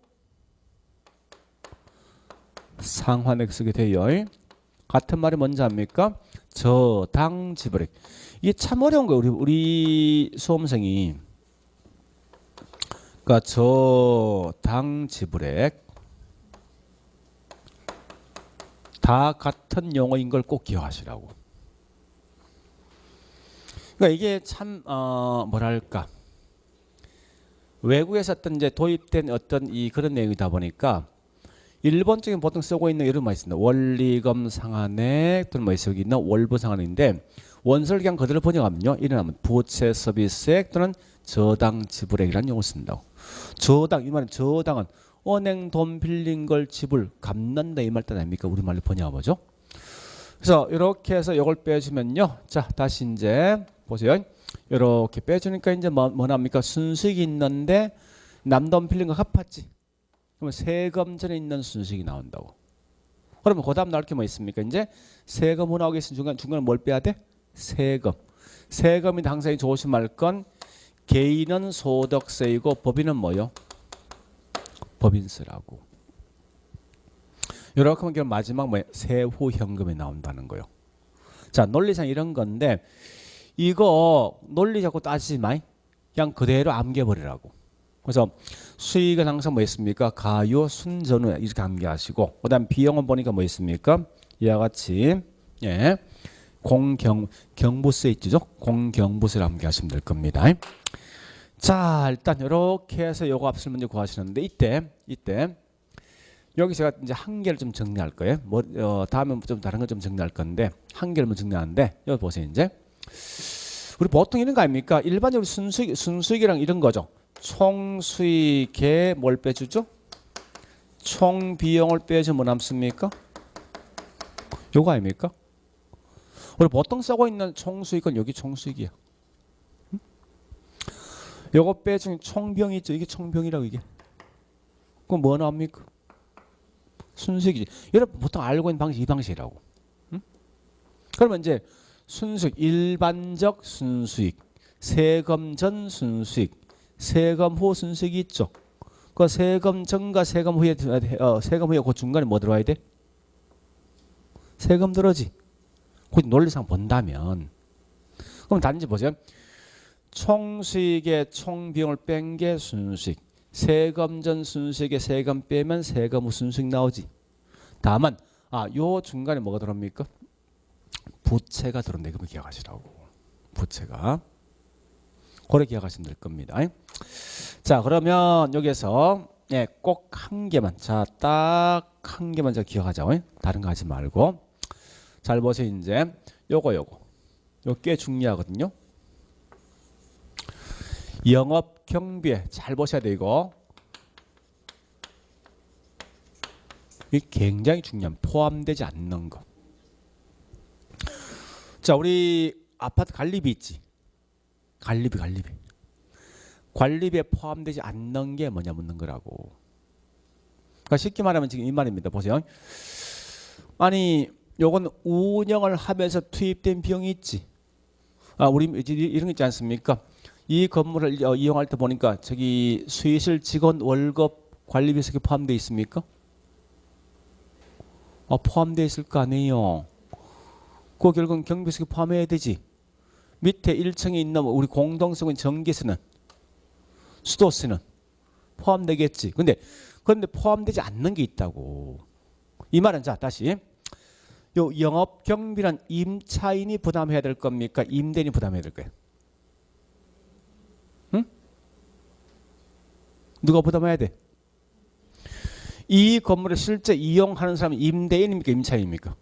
상환액 쓰게 돼요. 같은 말이 뭔지 압니까? 저당 지불액. 이게 참 어려운 거예요. 우리 수험생이. 그러니까 저당 지불액 다 같은 용어인 걸 꼭 기억하시라고. 그러니까 이게 참 뭐랄까, 외국에서 어떤 이제 도입된 어떤 이 그런 내용이다 보니까 일본적인 보통 쓰고 있는 이런 말 있습니다. 원리금 상환액 또는 뭐 여기 있는 월부 상환인데, 원서를 그냥 그대로 번역하면요, 이름하면 부채 서비스액 또는 저당 지불액이라는 용어를 쓴다고. 저당, 이 말은 저당은 은행 돈 빌린 걸 지불 갚는다 이 말 뜻 아닙니까? 우리말로 번역해보죠. 그래서 이렇게 해서 이걸 빼주면요, 자 다시 이제 보세요. 이렇게 빼주니까 이제 뭐 납니까? 순수익이 있는데 남 돈 빌린 거 갚았지. 그러면 세금 전에 있는 순수익이 나온다고. 그러면 그 다음 나올 게 뭐 있습니까? 이제 세금이 나오겠으면 중간에 뭘 빼야 돼? 세금. 세금이 항상 조심할 건 개인은 소득세이고 법인은 뭐요? 법인세라고. 이렇게 하면 마지막 뭐예요? 세후 현금이 나온다는 거요. 자, 논리상 이런 건데 이거 논리 자꾸 따지지 마. 그냥 그대로 암기해버리라고. 그래서 수익은 항상 뭐 있습니까? 가요, 순전후 이렇게 암기하시고, 그 다음 비용은 보니까 뭐 있습니까? 이와 같이 예, 경부세 있죠? 공경부세를 암기하시면 될 겁니다. 자, 일단 이렇게 해서 요거 합술 문제 구하시는데 이때 여기 제가 이제 한 개를 좀 정리할 거예요. 다음에 좀 다른 거 좀 정리할 건데 한 개를 정리하는데 여기 보세요. 이제 우리 보통 이런 거 아닙니까? 일반적으로 순수익이랑 이런 거죠. 총수익에 뭘 빼주죠? 총비용을 빼주면 뭐 남습니까? 요거 아닙니까? 우리 보통 쓰고 있는 총수익은 여기 총수익이야. 응? 요거 빼주면 총비용이 있죠. 이게 총비용이라고 이게. 그럼 뭐 나옵니까? 순수익이지. 여러분 보통 알고 있는 방식 이 방식이라고. 응? 그러면 이제 순수익, 일반적 순수익, 세금 전 순수익, 세금 후 순수익이 있죠. 그 세금 전과 세금 후에 그 중간에 뭐 들어와야 돼? 세금 들어지. 그 논리상 본다면 그럼 단지 보세요. 총수익의 총비용을 뺀 게 순수익. 세금 전 순수익에 세금 빼면 세금 후 순수익 나오지. 다만 요 중간에 뭐가 들어옵니까? 부채가 들어온다. 이거 기억하시라고. 부채가. 그래 기억하시면 될 겁니다. 자, 그러면 여기서 예, 꼭 한 개만. 자, 딱 한 개만 제가 기억하자. 다른 거 하지 말고. 잘 보세요. 이제 요거 꽤 중요하거든요. 영업 경비에 잘 보셔야 돼 이거. 이게 굉장히 중요한 포함되지 않는 거. 자, 우리 아파트 관리비 있지. 관리비. 관리비에 포함되지 않는 게 뭐냐 묻는 거라고. 그러니까 쉽게 말하면 지금 이 말입니다. 보세요. 아니, 요건 운영을 하면서 투입된 비용이 있지. 우리 이런 거 있지 않습니까? 이 건물을 이용할 때 보니까 저기 수의실 직원 월급 관리비에 포함되어 있습니까? 포함되어 있을 거 아니에요. 그 결국은 경비세 포함해야 되지. 밑에 1층에 있는 우리 공동성은 전기세는 수도세는 포함되겠지. 근데 포함되지 않는 게 있다고. 이 말은 자 다시 요 영업 경비란 임차인이 부담해야 될 겁니까? 임대인이 부담해야 될 거예요? 응? 누가 부담해야 돼? 이 건물을 실제 이용하는 사람은 임대인입니까? 임차인입니까?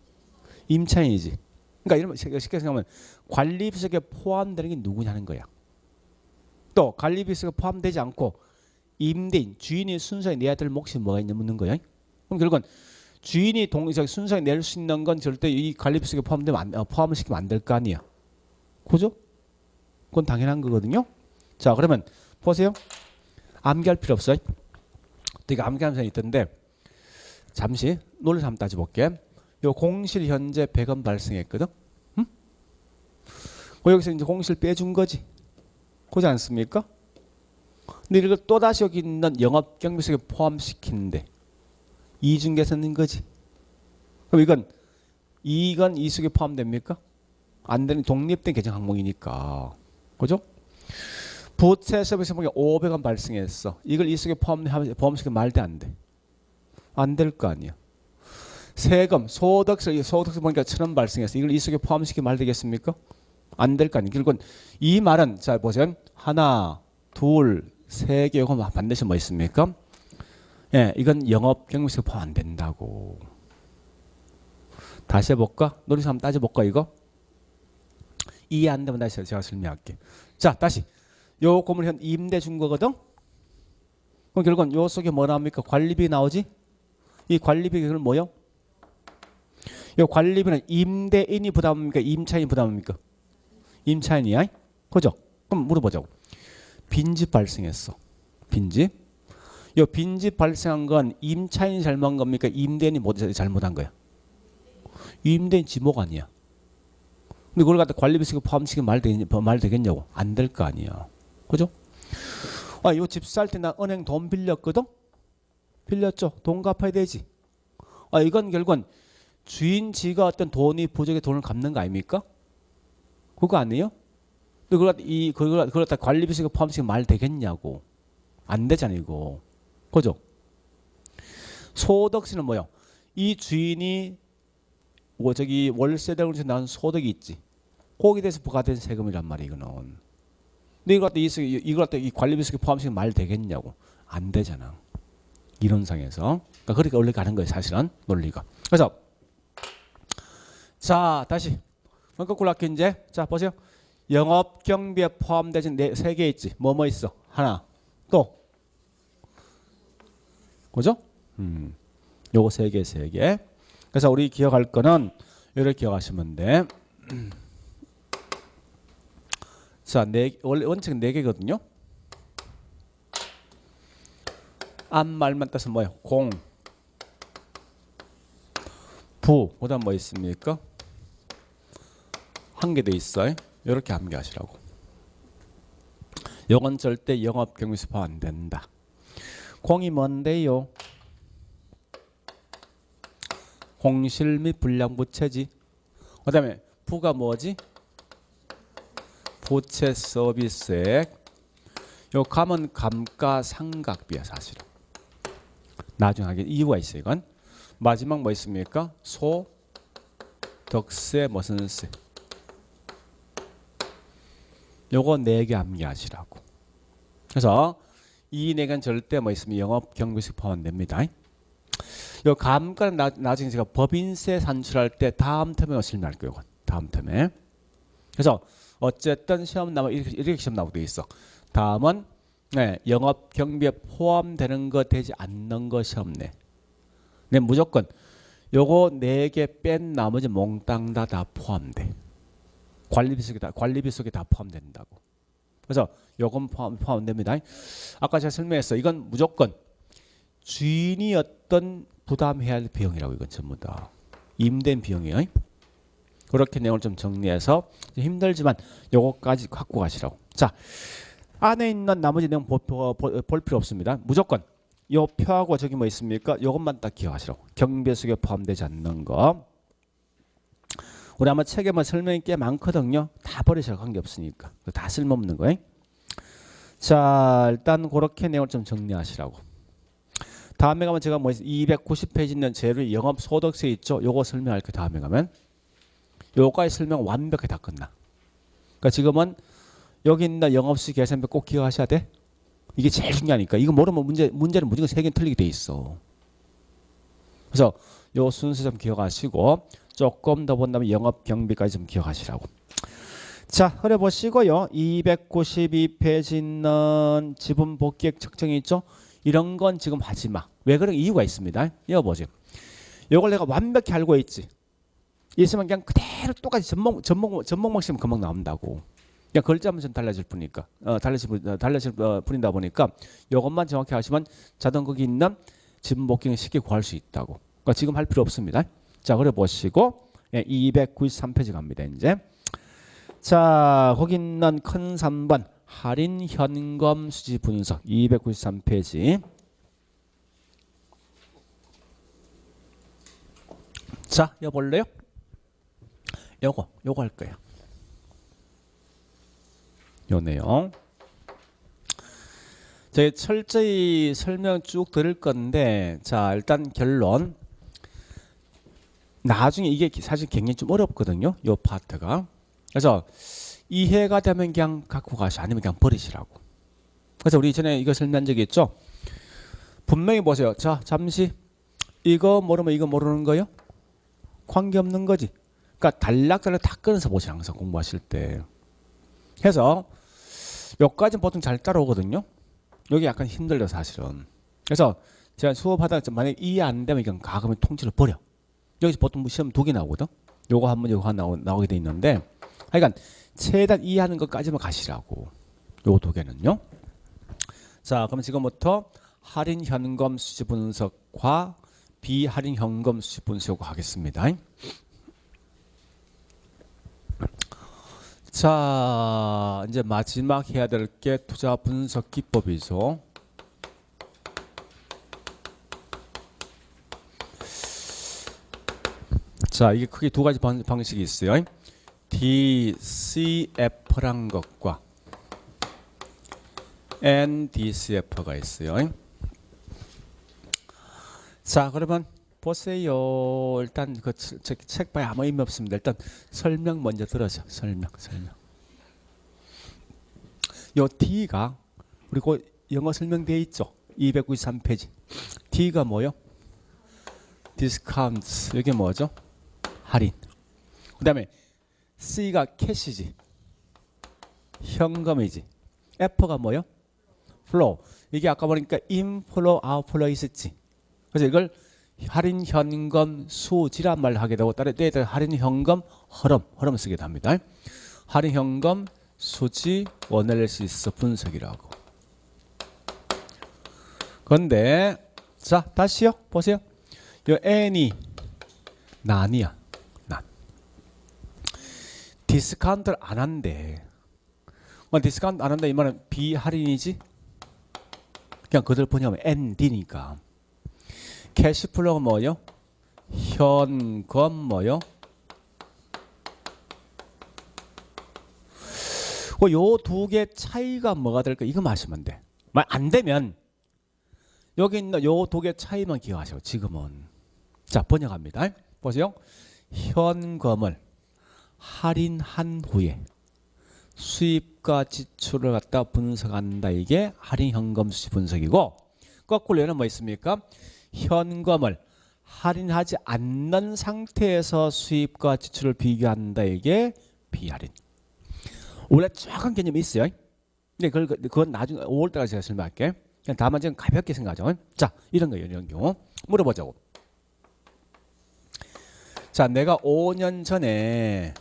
임차인이지. 그러니까 이런 쉽게 생각하면 관리비세에 포함되는 게 누구냐는 거야. 또 관리비세가 포함되지 않고 임대인, 주인이 순수하게 내야 될 몫이 뭐가 있냐 묻는 거야. 그럼 결국은 주인이 순수하게 낼 수 있는 건 절대 이 관리비세에 포함을 시키면 안 될 거 아니야. 그죠? 그건 당연한 거거든요. 자, 그러면 보세요. 암기할 필요 없어요. 되게 암기하는 사람이 있던데 잠시 논리를 한번 따져볼게. 요 공실 현재 100원 발생했거든. 응? 여기서 이제 공실 빼준 거지. 그렇지 않습니까? 근데 이걸 또다시 여기 있는 영업경비세에 포함시키는데 이중계산인 거지. 그럼 이건 이 속에 포함됩니까? 안 되는 독립된 계정 항목이니까. 그죠? 부채 서비스 보니까 500원 발생했어. 이걸 이 속에 포함시키면 말도 안 돼. 안 될 거 아니야. 세금, 소득세 보니까 1000원 발생했어. 이걸 이 속에 포함시키면 말 되겠습니까? 안 될 거 아니에요. 결국은 이 말은 자 보세요. 하나, 둘, 세 개 이거 반드시 뭐 있습니까? 예, 이건 영업경비세 포함 안 된다고. 다시 해볼까? 논리상 한번 따져볼까 이거? 이해 안 되면 다시 제가 설명할게. 자, 다시 요 건물 현 임대 준 거거든. 그럼 결국은 요 속에 뭐 나옵니까? 관리비 나오지? 이 관리비 그건 뭐요? 이 관리비는 임대인이 부담합니까? 임차인이 부담합니까? 임차인이야. 그죠? 그럼 물어보자고. 빈집 발생했어. 빈집. 요 빈집 발생한 건 임차인이 잘못한 겁니까? 임대인이 잘못한 거야? 임대인 지목 아니야. 근데 그걸 갖다 관리비서가 포함시키면 말 되겠냐고? 안 될 거 아니야. 그죠? 아, 요 집 살 때 나 은행 돈 빌렸거든? 빌렸죠? 돈 갚아야 되지. 아, 이건 결국은 주인 지가 어떤 돈이 부족해 돈을 갚는 거 아닙니까? 그거 아니에요? 근데 그걸 갖다 관리비서가 포함시키면 말 되겠냐고? 안 되잖아, 이거. 그죠? 소득세는 뭐요? 이 주인이 저기 월세대로 나온 소득이 있지. 거기에 대해서 부과된 세금이란 말이야, 이거는. 근데 이걸 갖다 이 관리비서에 포함시키면 말 되겠냐고. 안 되잖아. 이론상에서. 그러니까 그렇게 원래 가는 거예요, 사실은. 논리가. 그래서 자, 다시. 거꾸로 할게 이제. 자, 보세요. 영업 경비에 포함되진 세 개 있지. 뭐뭐 있어? 하나. 또. 그죠? 요거 세 개. 그래서 우리 기억할 거는 이렇게 기억하시면 돼. 자, 원래 원칙은 4개거든요. 앞말만 따서 뭐예요? 공, 부, 그다음 뭐 있습니까? 한 개 더 있어요. 이렇게 암기하시라고. 요건 절대 영업 경비세 포함 안 된다. 공이 뭔데요? 공실 및 불량부채지. 그다음에 부가 뭐지? 부채 서비스액. 요 감은 감가상각비야 사실은. 나중에 하게 이유가 있어요. 이건 마지막 뭐 있습니까? 소득세 무슨 세. 요거 4개 암기하시라고. 그래서 이 4개는 절대 뭐 있으면 영업 경비세 포함 안 됩니다. 요 감가는 나중에 제가 법인세 산출할 때 다음 텀에 실험할 거예요. 다음 텀에. 그래서 어쨌든 시험 나면 이렇게 시험 나오게 돼 있어. 다음은 영업 경비에 포함되는 거 되지 않는 거 시험 내. 네, 무조건 요거 4개 뺀 나머지 몽땅 다 포함돼. 관리비 속에 다 포함된다고. 그래서 요건 포함됩니다. 아까 제가 설명했어. 이건 무조건 주인이 어떤 부담해야 할 비용이라고. 이건 전부 다 임대인 비용이에요. 그렇게 내용을 좀 정리해서 힘들지만 요거까지 갖고 가시라고. 자, 안에 있는 나머지 내용 볼 필요 없습니다. 무조건 요 표하고 저기 뭐 있습니까? 요것만 딱 기억하시라고. 경비속에 포함되지 않는 거. 우리 아마 책에 뭐 설명이 꽤 많거든요. 다 버리셔. 관계없으니까. 다 쓸모없는 거예요. 자, 일단 그렇게 내용을 좀 정리하시라고. 다음에 가면 제가 뭐 290페이지 있는 재료 영업소득세 있죠? 요거 설명할 게 다음에 가면. 요거까지 설명 완벽하게 다 끝나. 그러니까 지금은 여기 있는 영업시 계산표 꼭 기억하셔야 돼. 이게 제일 중요하니까. 이거 모르면 문제는 무조건 3개 틀리게 돼 있어. 그래서 요 순서 좀 기억하시고 조금 더 본다면 영업 경비까지 좀 기억하시라고. 자, 흐려 보시고요. 292페이지 있는 지분 복귀액 측정이 있죠? 이런 건 지금 하지 마. 왜 그런 이유가 있습니다. 이거 보죠. 요걸 내가 완벽히 알고 있지. 있으면 그냥 그대로 똑같이 전목만 쓰면 금방 나온다고. 그냥 글자만 좀 달라질 뿐이니까. 달라질 뿐이다 보니까 요것만 정확히 하시면 자동 거기 있는 지분 복귀액 쉽게 구할 수 있다고. 그러니까 지금 할 필요 없습니다. 자, 그래 보시고 293페이지 갑니다. 이제. 자, 거기 있는 큰 3번 할인 현금 수지 분석 293페이지. 자, 이거 볼래요? 요거 할 거예요. 요 내용. 저희 철저히 설명 쭉 드릴 건데, 자, 일단 결론. 나중에 이게 사실 굉장히 좀 어렵거든요. 요 파트가. 그래서 이해가 되면 그냥 갖고 가시, 아니면 그냥 버리시라고. 그래서 우리 전에 이거 설명한 적이 있죠. 분명히 보세요. 자, 잠시 이거 모르면 이거 모르는 거요? 관계없는 거지. 그러니까 단락단락 다 끊어서 보시라. 항상 공부하실 때. 해서 여기까지는 보통 잘 따라오거든요. 여기 약간 힘들려 사실은. 그래서 제가 수업하다가 만약에 이해 안 되면 그냥 가끔은 통째로 버려. 여기서 보통 시험 2개 나오거든. 요거 한 번, 요거 하나 나오게 돼 있는데, 하여간 최대한 이해하는 것까지만 가시라고. 요거 2개는요. 자, 그럼 지금부터 할인 현금 수지 분석과 비할인 현금 수지 분석을 하겠습니다. 자, 이제 마지막 해야 될 게 투자 분석 기법이죠. 자, 이게 크게 두 가지 방식이 있어요. DCF란 것과 NDCF가 있어요. 자, 그러면 보세요. 일단 그 책 봐야 아무 의미 없습니다. 일단 설명 먼저 들어죠. 설명. 요 D가 그리고 영어 설명되어 있죠. 293페이지. D가 뭐요? 디스카운트. 이게 뭐죠? 할인. 그다음에 C가 캐시지. 현금이지. F가 뭐요? 플로우. 이게 아까 보니까 인플로우, 아웃플로우 있었지. 그래서 이걸 할인 현금 수지란 말을 하게 되고 따로 때에 할인 현금 흐름 쓰게 됩니다. 할인 현금 수지 어널리시스 분석이라고. 그런데 자 다시요 보세요. 요 N이 난이야. 난. 디스카운트를 안 한대. 디스카운트 안 한다 이 말은 비할인이지. 그냥 그들 번역하면 ND니까. 캐시플로우가 뭐요? 현금 뭐요? 요 두 개 차이가 뭐가 될까? 이거 마시면 돼. 안 되면 여기 있는 요 두 개 차이만 기억하세요. 지금은. 자, 번역합니다. 보세요. 현금을 할인한 후에 수입과 지출을 갖다 분석한다. 이게 할인 현금 수지 분석이고, 거꾸로 얘는 뭐 있습니까? 현금을 할인하지 않는 상태에서 수입과 지출을 비교한다. 이게 비할인. 원래 정확한 개념이 있어요. 근데 그건 나중에 5월달까지 제가 설명할게. 그냥 다만 지금 가볍게 생각하죠. 자, 이런 거예요. 이런 경우 물어보자고. 자, 내가 5년 전에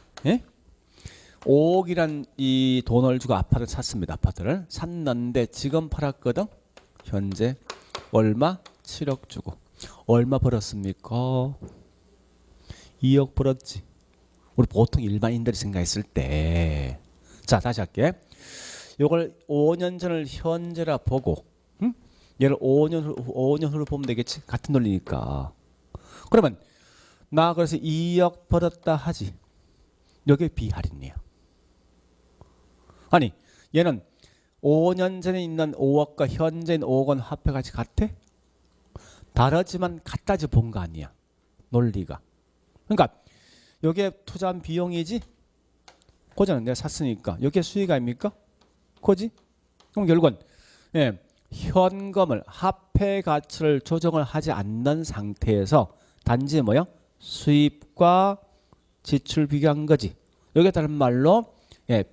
5억이란 이 돈을 주고 아파트를 샀습니다. 아파트를 샀는데 지금 팔았거든. 현재 얼마? 7억 주고. 얼마 벌었습니까? 2억 벌었지. 우리 보통 일반인들이 생각했을 때. 자, 다시 할게. 요걸 5년 전을 현재라 보고, 얘를 5년 후로 보면 되겠지. 같은 논리니까. 그러면 나 그래서 2억 벌었다 하지. 여기 비할인이야. 아니, 얘는 5년 전에 있는 5억과 현재 있는 5억은 화폐같이 같아? 다르지만 같다지 본 거 아니야. 논리가. 그러니까 여기에 투자한 비용이지? 그거는 내가 샀으니까. 여기에 수익 아닙니까? 그거지? 그럼 결국은 현금을 화폐 가치를 조정을 하지 않는 상태에서 단지 뭐요? 수입과 지출 비교한 거지. 여기에 다른 말로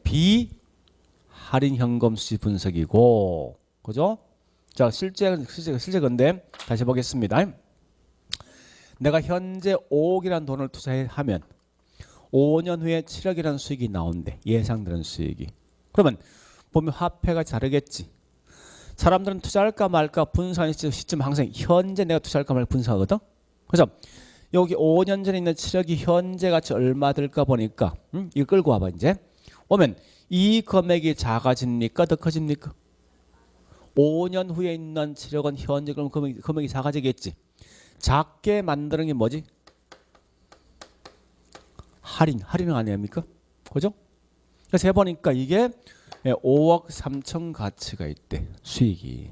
비할인 현금 수지 분석이고, 그죠? 자, 실제 건데 다시 보겠습니다. 내가 현재 5억이라는 돈을 투자하면 5년 후에 7억이라는 수익이 나온대. 예상되는 수익이. 그러면 보면 화폐가 다르겠지. 사람들은 투자할까 말까 분석하는 시점 항상 현재 내가 투자할까 말까 분석하거든. 그래서 여기 5년 전에 있는 7억이 현재 가치 얼마 들까 보니까 이거 끌고 와봐. 이제 오면 이 금액이 작아집니까? 더 커집니까? 5년 후에 있는 7억은 현재 그럼 금액이 작아지겠지. 작게 만드는 게 뭐지? 할인 아닙니까? 그죠? 그래서 해보니까 이게 5억 3천 가치가 있대. 수익이.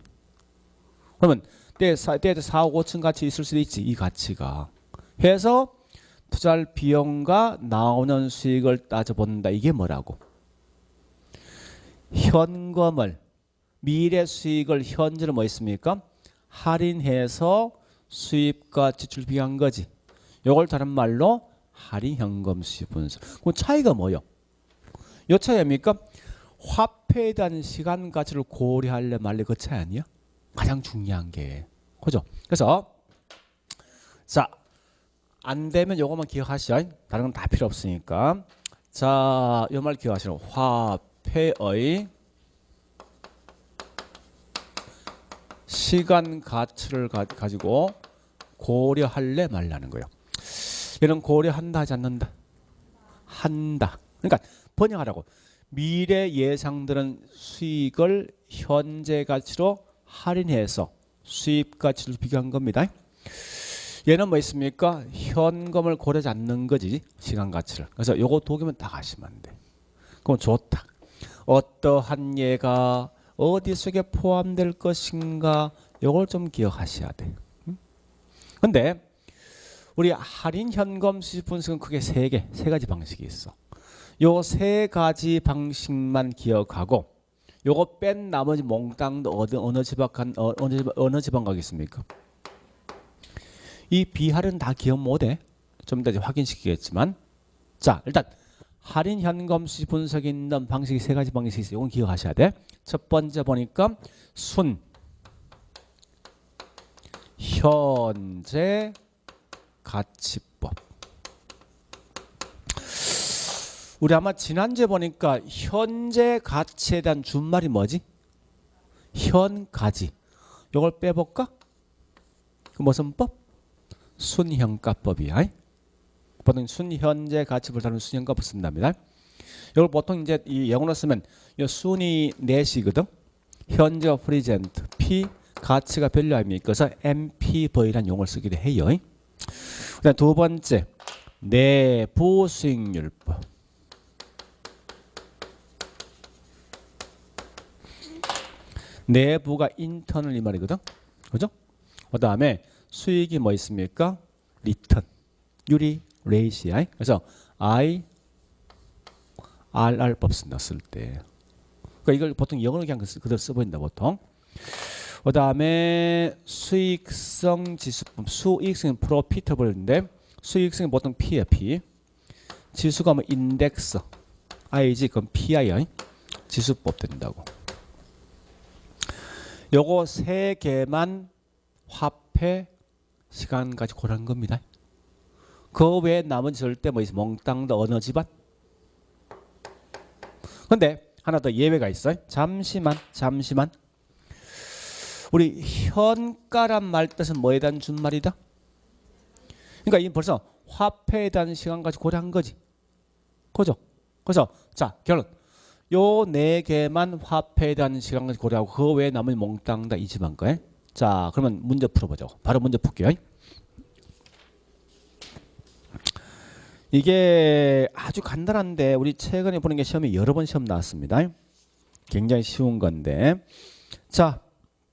그러면 때에 4억 5천 가치 있을 수도 있지. 이 가치가. 해서 투자할 비용과 나오는 수익을 따져본다. 이게 뭐라고? 현금을 미래 수익을 현재로 뭐 있습니까? 할인해서 수입과 지출 비교한 거지. 이걸 다른 말로 할인 현금 수익 분석. 그 차이가 뭐요? 이 차이입니까? 화폐에 대한 시간 가치를 고려할래 말래 그 차이 아니야? 가장 중요한 게. 그죠? 그래서 자, 안 되면 요것만 기억하시죠. 다른 건 다 필요 없으니까. 자, 요 말 기억하시라고. 화폐의 시간 가치를 가지고 고려할래 말라는 거예요. 얘는 고려한다 하지 않는다? 한다. 그러니까 번역하라고. 미래 예상되는 수익을 현재 가치로 할인해서 수입 가치를 비교한 겁니다. 얘는 뭐 있습니까? 현금을 고려하지 않는 거지, 시간 가치를. 그래서 요거 두 개만 딱 아시면 안 돼. 그럼 좋다. 어떠한 예가 어디 속에 포함될 것인가, 요걸 좀 기억하셔야 돼. 근데 우리 할인 현금 수입 분석은 크게 세 가지 방식이 있어. 요 세 가지 방식만 기억하고 요거 뺀 나머지 몽땅 어느 지방 가겠습니까? 이 비할은 다 기억 못해. 좀 이따 확인시키겠지만, 자 일단 할인 현금 수입 분석에 있는 방식이 세 가지 방식이 있어요. 이건 기억하셔야 돼. 첫 번째 보니까 순 현재 가치법. 우리 아마 지난주에 보니까 현재 가치에 대한 준말이 뭐지? 현가지. 이걸 빼볼까? 그 무슨 법? 순현가법이야. 보통 순현재 가치를 다루는 순현가법 쓴답니다. 이걸 보통 이제 이 영어로 쓰면 이 순이 넷이거든. 현재와 프레젠트, P 가치가 별로 아닙니까? 그래서 MPV라는 용어를 쓰기도 해요. 그다음 두 번째 내부 수익률법. 내부가 인터널 이 말이거든. 그죠? 그 다음에 수익이 뭐 있습니까? 리턴, 유리, 레이시아. 그래서 IRR법 쓴다, 쓸 때. 그러니까 이걸 보통 영어로 그냥 그대로 써버린다, 보통. 그 다음에 수익성 지수법. 수익성은 프로피터블인데 수익성은 보통 P야, P. 지수가 뭐 인덱스, IG, 그럼 PI야. 지수법 된다고. 요거 세 개만 화폐 시간까지 고르는 겁니다. 그 외에 나머지 절대 뭐 있어? 몽땅 다 언어 집안. 근데 하나 더 예외가 있어요. 잠시만. 우리 현가란 말 뜻은 뭐에 대한 준말이다? 그러니까 이 벌써 화폐에 대한 시간까지 고려한 거지. 그죠? 그래서 자 결론. 요 네 개만 화폐에 대한 시간까지 고려하고 그 외에 나머지 몽땅 다 이 집안 거예요. 자 그러면 문제 풀어보죠. 바로 문제 풀게요. 이게 아주 간단한데 우리 최근에 보는 게 시험에 여러 번 시험 나왔습니다. 굉장히 쉬운 건데 자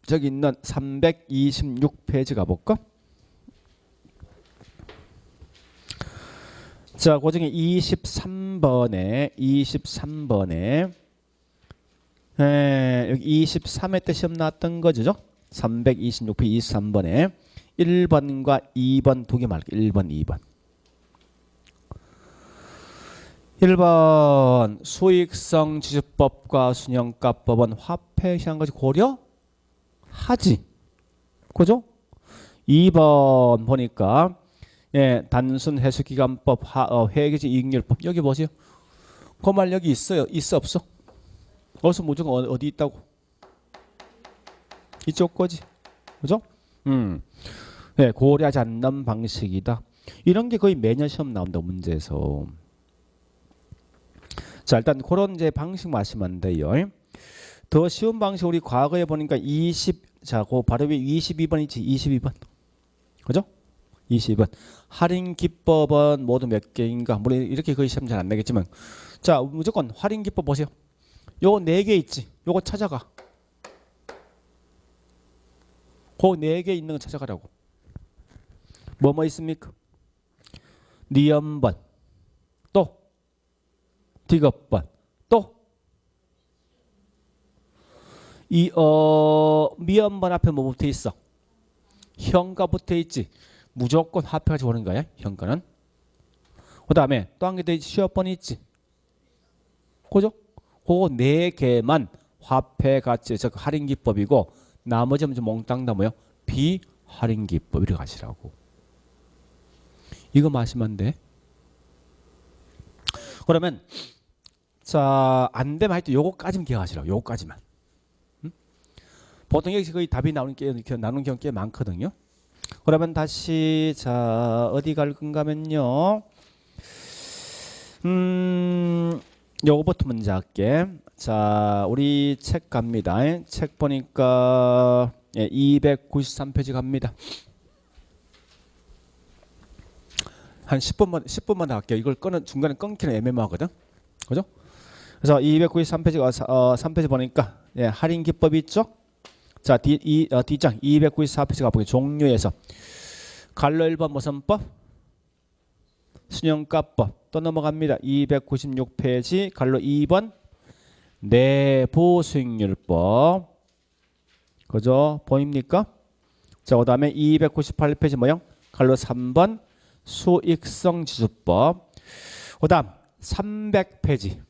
저기 있는 326페이지 가볼까? 자, 그 중에 23번에 여기 23회 때 시험 나왔던 거죠. 326페이지 23번에 1번과 2번 두 개 말게. 1번, 2번. 1번 수익성 지수법과 순현가법은 화폐 시장까지 고려하지. 그죠? 2번 보니까 단순 해수기간법, 회계지 이익률법. 여기 보세요. 그 말 여기 있어요? 있어 없어? 어디서 무조건 어디 있다고? 이쪽 거지. 그죠? 고려하지 않는 방식이다. 이런 게 거의 매년 시험 나온다, 문제에서. 자, 일단 그런 이제 방식 마시면 돼요. 더 쉬운 방식 우리 과거에 보니까 자, 그 바로 위에 22번 있지. 22번. 그죠? 20번. 할인 기법은 모두 몇 개인가? 물론 이렇게 거의 시험 잘 안 나겠지만, 자 무조건 할인 기법 보세요. 요거 4개 있지. 요거 찾아가. 그 4개 있는 거 찾아가라고. 뭐 있습니까? 니엄번, 또 디귿번, 또 이 미엄번 앞에 뭐 붙어 있어? 현가 붙어 있지. 무조건 화폐가 오는 거야. 현가는. 그 다음에 또 한 개 더 시어번이 있지. 그죠? 그거 4개만 화폐 가치 즉 할인 기법이고 나머지는 좀 몽땅 다 뭐요? 비할인 기법 이렇게 가시라고. 이거 마시면 돼. 그러면 자 안 되면 하여튼 요거까지는 기억하시라고. 요거까지만. 보통 여기서 거의 답이 나오는 경우가 꽤 많거든요. 그러면 다시 자 어디 갈 건가면요. 요거부터 먼저 할게. 자 우리 책 갑니다. 책 보니까 293페이지 갑니다. 한 10분만 더 할게요. 이걸 중간에 끊기는 애매모하거든. 그죠? 그래서 293페이지가 3페이지 보니까 할인 기법이 있죠. 자 D장 294페이지 가보게. 종류에서 갈로 1번 모선법, 순영가법 또 넘어갑니다. 296페이지 갈로 2번 내부 수익률법. 그죠? 보입니까? 자 그다음에 298페이지 뭐요? 갈로 3번 수익성 지수법. 그다음 300페이지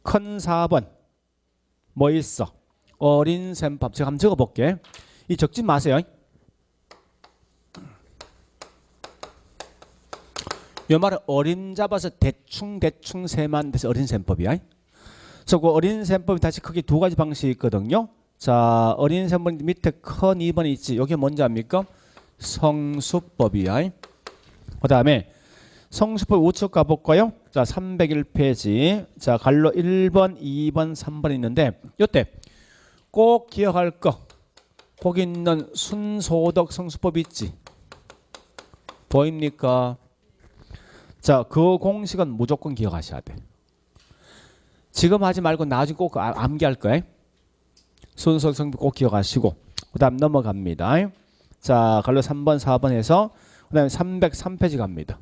큰 4번 뭐 있어? 어린 셈법. 제가 한번 적어볼게. 이 적지 마세요. 이 말은 어림 잡아서 대충 세만 돼서 어린 셈법이야. 그래서 그 어린 셈법이 다시 크게 두 가지 방식이 있거든요. 자 어린 셈법 밑에 큰 2번이 있지. 이게 뭔지 압니까? 성수법이야. 그 다음에 성수법 우측 가볼까요? 자 301페이지 자 갈로 1번 2번 3번 있는데 이때 꼭 기억할 거 거기 있는 순소득 성수법 있지. 보입니까? 자 그 공식은 무조건 기억하셔야 돼. 지금 하지 말고 나중에 꼭 암기할 거예요. 순소득 성수법 꼭 기억하시고 그 다음 넘어갑니다. 자 갈로 3번 4번 해서 그 다음에 303페이지 갑니다.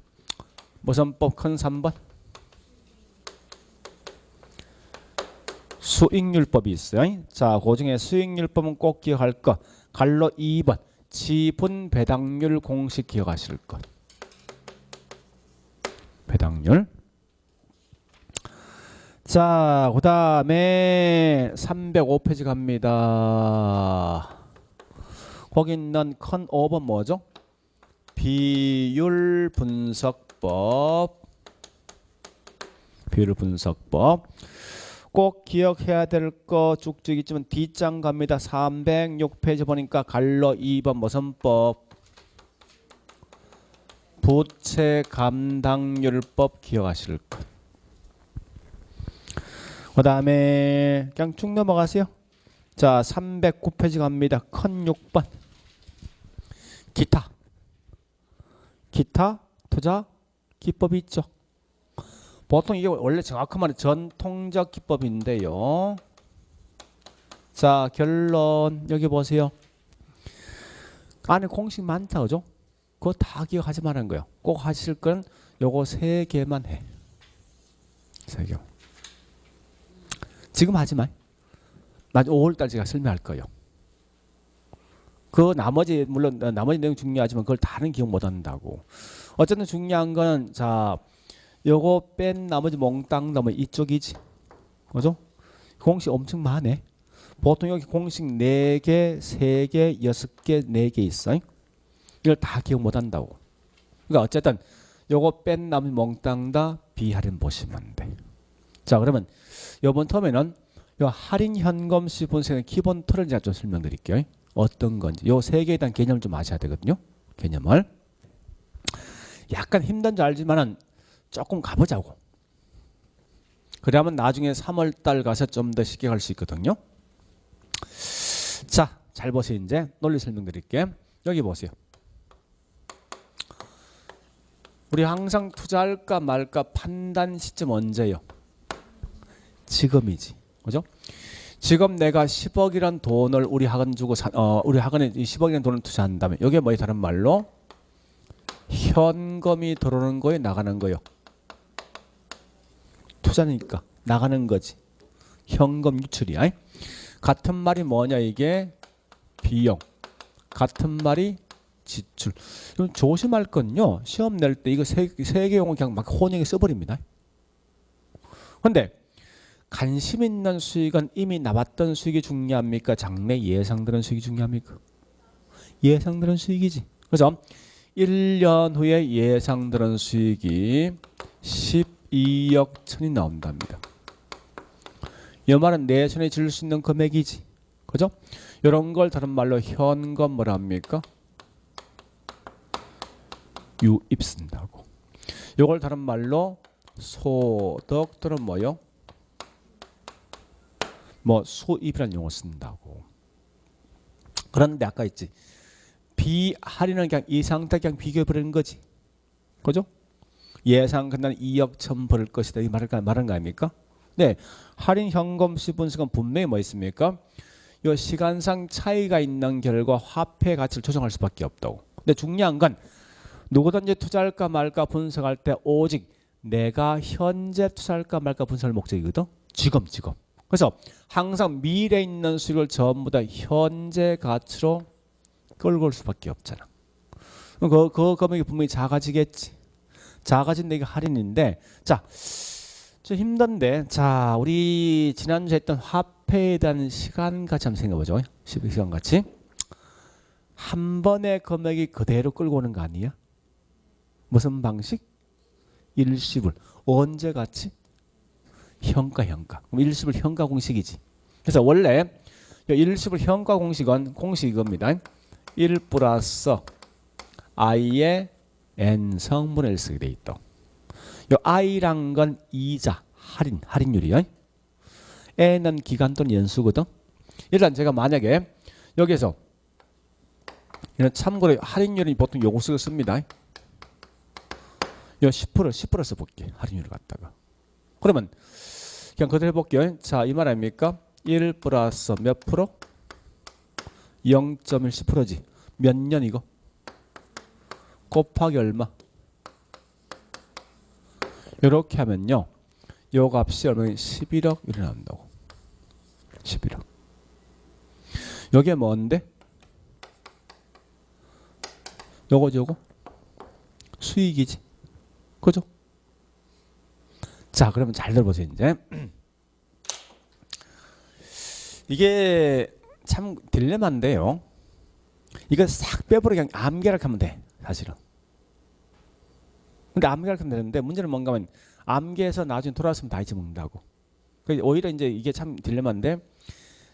모선법 큰 3번 수익률법이 있어요. 자 그중에 수익률법은 꼭 기억할 것. 갈로 2번 지분 배당률 공식 기억하실 것. 배당률. 자 그 다음에 305페이지 갑니다. 거기 있는 큰 5번 뭐죠? 비율 분석법. 비율 분석법. 꼭 기억해야 될 거 쭉쭉 있지만 D장 갑니다. 306페이지 보니까 갈로 2번 모선법. 부채 감당률법 기억하실 것. 그 다음에 그냥 쭉 넘어가세요. 자 309페이지 갑니다. 큰 6번 기타 투자 기법이 있죠. 보통 이게 원래 정확한 말은 전통적 기법인데요. 자 결론 여기 보세요. 안에 공식 많다 그죠? 그거 다 기억하지 말라는 거예요. 꼭 하실 건 요거 3개만 해. 3개. 지금 하지 마. 나중에 5월달 제가 설명할 거예요. 그 나머지 물론 나머지 내용 중요하지만 그걸 다는 기억 못 한다고. 어쨌든 중요한 거는 자 요거 뺀 나머지 몽땅 나머지 이쪽이지. 그죠? 공식 엄청 많네. 보통 여기 공식 4개, 3개, 6개, 4개 있어. 이걸 다 기억 못 한다고. 그러니까 어쨌든 요거 뺀 나머지 몽땅 다 비할인 보시면 돼. 자 그러면 요번 텀에는 요 할인 현금수 분석의 기본 틀을 제가 좀 설명드릴게요. 어떤 건지 요 3개에 대한 개념을 좀 아셔야 되거든요. 개념을 약간 힘든 줄 알지만은 조금 가보자고. 그러면 나중에 3월달 가서 좀 더 쉽게 갈 수 있거든요. 자, 잘 보세요. 이제 논리 설명드릴게요. 여기 보세요. 우리 항상 투자할까 말까 판단 시점 언제요? 지금이지. 그죠? 지금 내가 10억이란 돈을 우리 학원 주고 우리 학원에 10억이라는 돈을 투자한다면 이게 뭐예요? 다른 말로 현금이 들어오는 거예요, 나가는 거예요? 투자니까 나가는 거지. 현금 유출이야. 같은 말이 뭐냐 이게 비용. 같은 말이 지출. 그럼 조심할 건요. 시험 낼 때 이거 세 개 용어 그냥 막 혼용해 써버립니다. 근데 관심 있는 수익은 이미 나왔던 수익이 중요합니까? 장래 예상되는 수익이 중요합니까? 예상되는 수익이지. 그래서 1년 후에 예상되는 수익이 12억 천이 나온답니다. 이 말은 내년에 줄 수 있는 금액이지. 그죠? 이런 걸 다른 말로 현금 뭐라 합니까? 유입 쓴다고. 이걸 다른 말로 소득 또는 뭐요? 뭐 수입이라는 용어 쓴다고. 그런데 아까 있지. 비할인은 그냥 이 상태 그냥 비교해 버리는 거지. 그죠? 예상 끝나는 2억 1천 벌 것이다. 이 말은 거 아닙니까? 네. 할인 현금 시분석은 분명히 뭐 있습니까? 요 시간상 차이가 있는 결과 화폐 가치를 조정할 수밖에 없다고. 근데 중요한 건 누구든지 투자할까 말까 분석할 때 오직 내가 현재 투자할까 말까 분석할 목적이거든. 지금. 그래서 항상 미래에 있는 수익을 전부 다 현재 가치로 끌고 올 수밖에 없잖아. 그 금액이 분명히 작아지겠지. 작아진다 이게 할인인데, 자, 좀 힘든데, 자, 우리 지난주에 했던 화폐에 대한 시간 가치 한번 생각해보죠. 시간 가치. 한 번의 금액이 그대로 끌고 오는 거 아니야? 무슨 방식? 일시불. 언제 가치? 현가. 그럼 일시불 현가 공식이지. 그래서 원래 일시불 현가 공식은 공식이 이겁니다. 1 플러스 i의 n 성분의 1 쓰게 돼 있다. 요 i란 건 이자, 할인율이요. n은 기간 또는 연수거든. 일단 제가 만약에 여기서 이런 참고로 할인율이 보통 요거 쓰고 씁니다. 요 10% 써볼게. 할인율을 갖다가. 그러면 그냥 그대로 해볼게요. 자, 이 말 아닙니까? 1 플러스 몇 프로? 0.1 10%지. 몇 년 이거? 곱하기 얼마? 이렇게 하면요. 요 값이 얼마나 11억 이렇게 나온다고. 11억. 여기에 뭔데? 요거 수익이지. 그죠? 자, 그러면 잘 들어보세요. 이제 이게 참 딜레마인데요. 이거 싹 빼버리고 그냥 암기락하면 돼. 사실은. 근데 암기락하면 되는데 문제는 뭔가 하면 암기해서 나중에 돌아왔으면 다 잊어먹는다고. 오히려 이제 이게 참 딜레마인데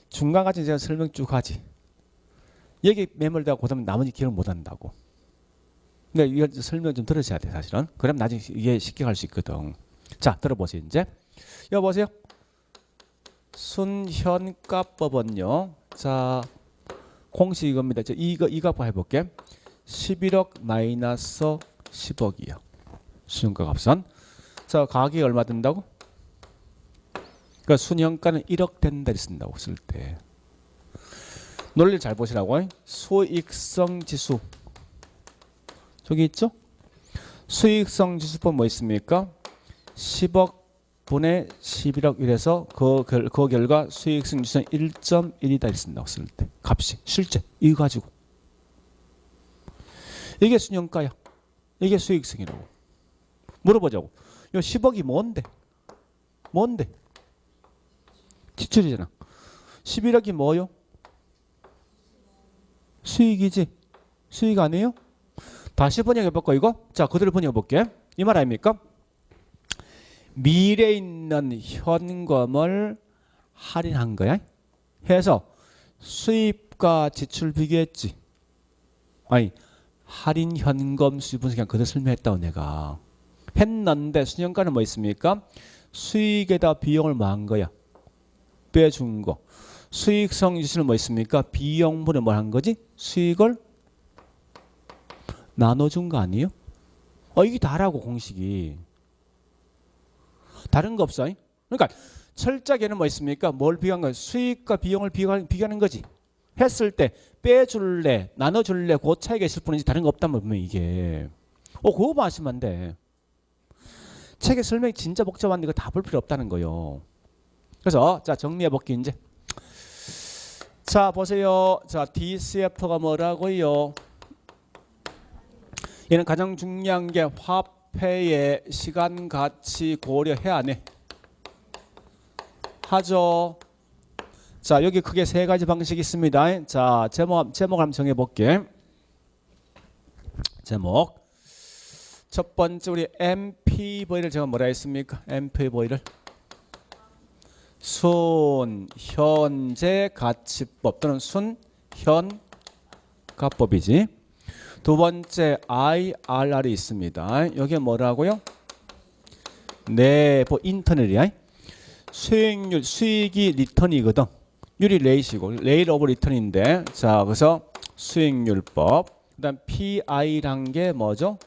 중간까지 제가 설명 쭉 하지. 여기 매몰되고 그다음에 나머지 기억 못 한다고. 근데 이거 설명 좀 들으셔야 돼 사실은. 그럼 나중에 이게 쉽게 갈 수 있거든. 자, 들어보세요. 이제 여기 보세요. 순현가법은요. 자, 공식 이겁니다. 이거 해볼게. 11억 마이너스 10억이요. 순현가 값은. 자, 가격이 얼마 된다고? 그러니까 순현가는 1억 된다 쓴다고 쓸 때. 논리를 잘 보시라고. 수익성 지수. 저기 있죠? 수익성 지수법 뭐 있습니까? 10억 분의 11억 이래서 그 결과 수익성 지수는 1.1이다 쓴다고 쓸 때. 값이 실제 이거 가지고. 이게 순현가야. 이게 수익성이라고. 물어보자고. 요 10억이 뭔데? 지출이잖아. 11억이 뭐요? 수익이지. 수익 아니에요? 다시 번역해 볼까 이거? 자, 그대로 번역해 볼게. 이 말 아닙니까? 미래에 있는 현금을 할인한 거야. 해서 수입과 지출 비교했지. 아니, 할인 현금 수입 분석 그냥 그대로 설명했다고 내가. 했는데 순현가는 뭐 있습니까? 수익에다 비용을 뭐 한 거야? 빼준 거. 수익성 지수는 뭐 있습니까? 비용분에 뭘 한 거지? 수익을 나눠준 거 아니에요? 이게 다라고 공식이. 다른 거 없어. 그러니까 철저하게는 뭐 있습니까? 뭘 비교한 거야? 수익과 비용을 비교하는 거지. 했을 때 빼줄래, 나눠줄래 그 차이가 있을 뿐이지 다른 거 없다면 보면 이게. 그거 마시면 안 돼. 책에 설명이 진짜 복잡한데 이거 다 볼 필요 없다는 거요. 그래서 자, 정리해 볼게 이제. 자, 보세요. 자, DCF가 뭐라고요? 얘는 가장 중요한 게 화폐의 시간 가치 고려해 안 해? 하죠. 자, 여기 크게 세 가지 방식이 있습니다. 자, 제목 한번 정해 볼게. 제목. 첫 번째 우리 MPV를 제가 뭐라 했습니까? MPV를 순 현재 가치법 또는 순 현가법이지. 두 번째 IRR이 있습니다. 여기에 뭐라고요? 내부 인터널이야. 수익률, 수익이 리턴이거든. 율이 레이시고 레일 오브 리턴인데, 자 그래서 수익률법. 그다음 PI란 게 뭐죠?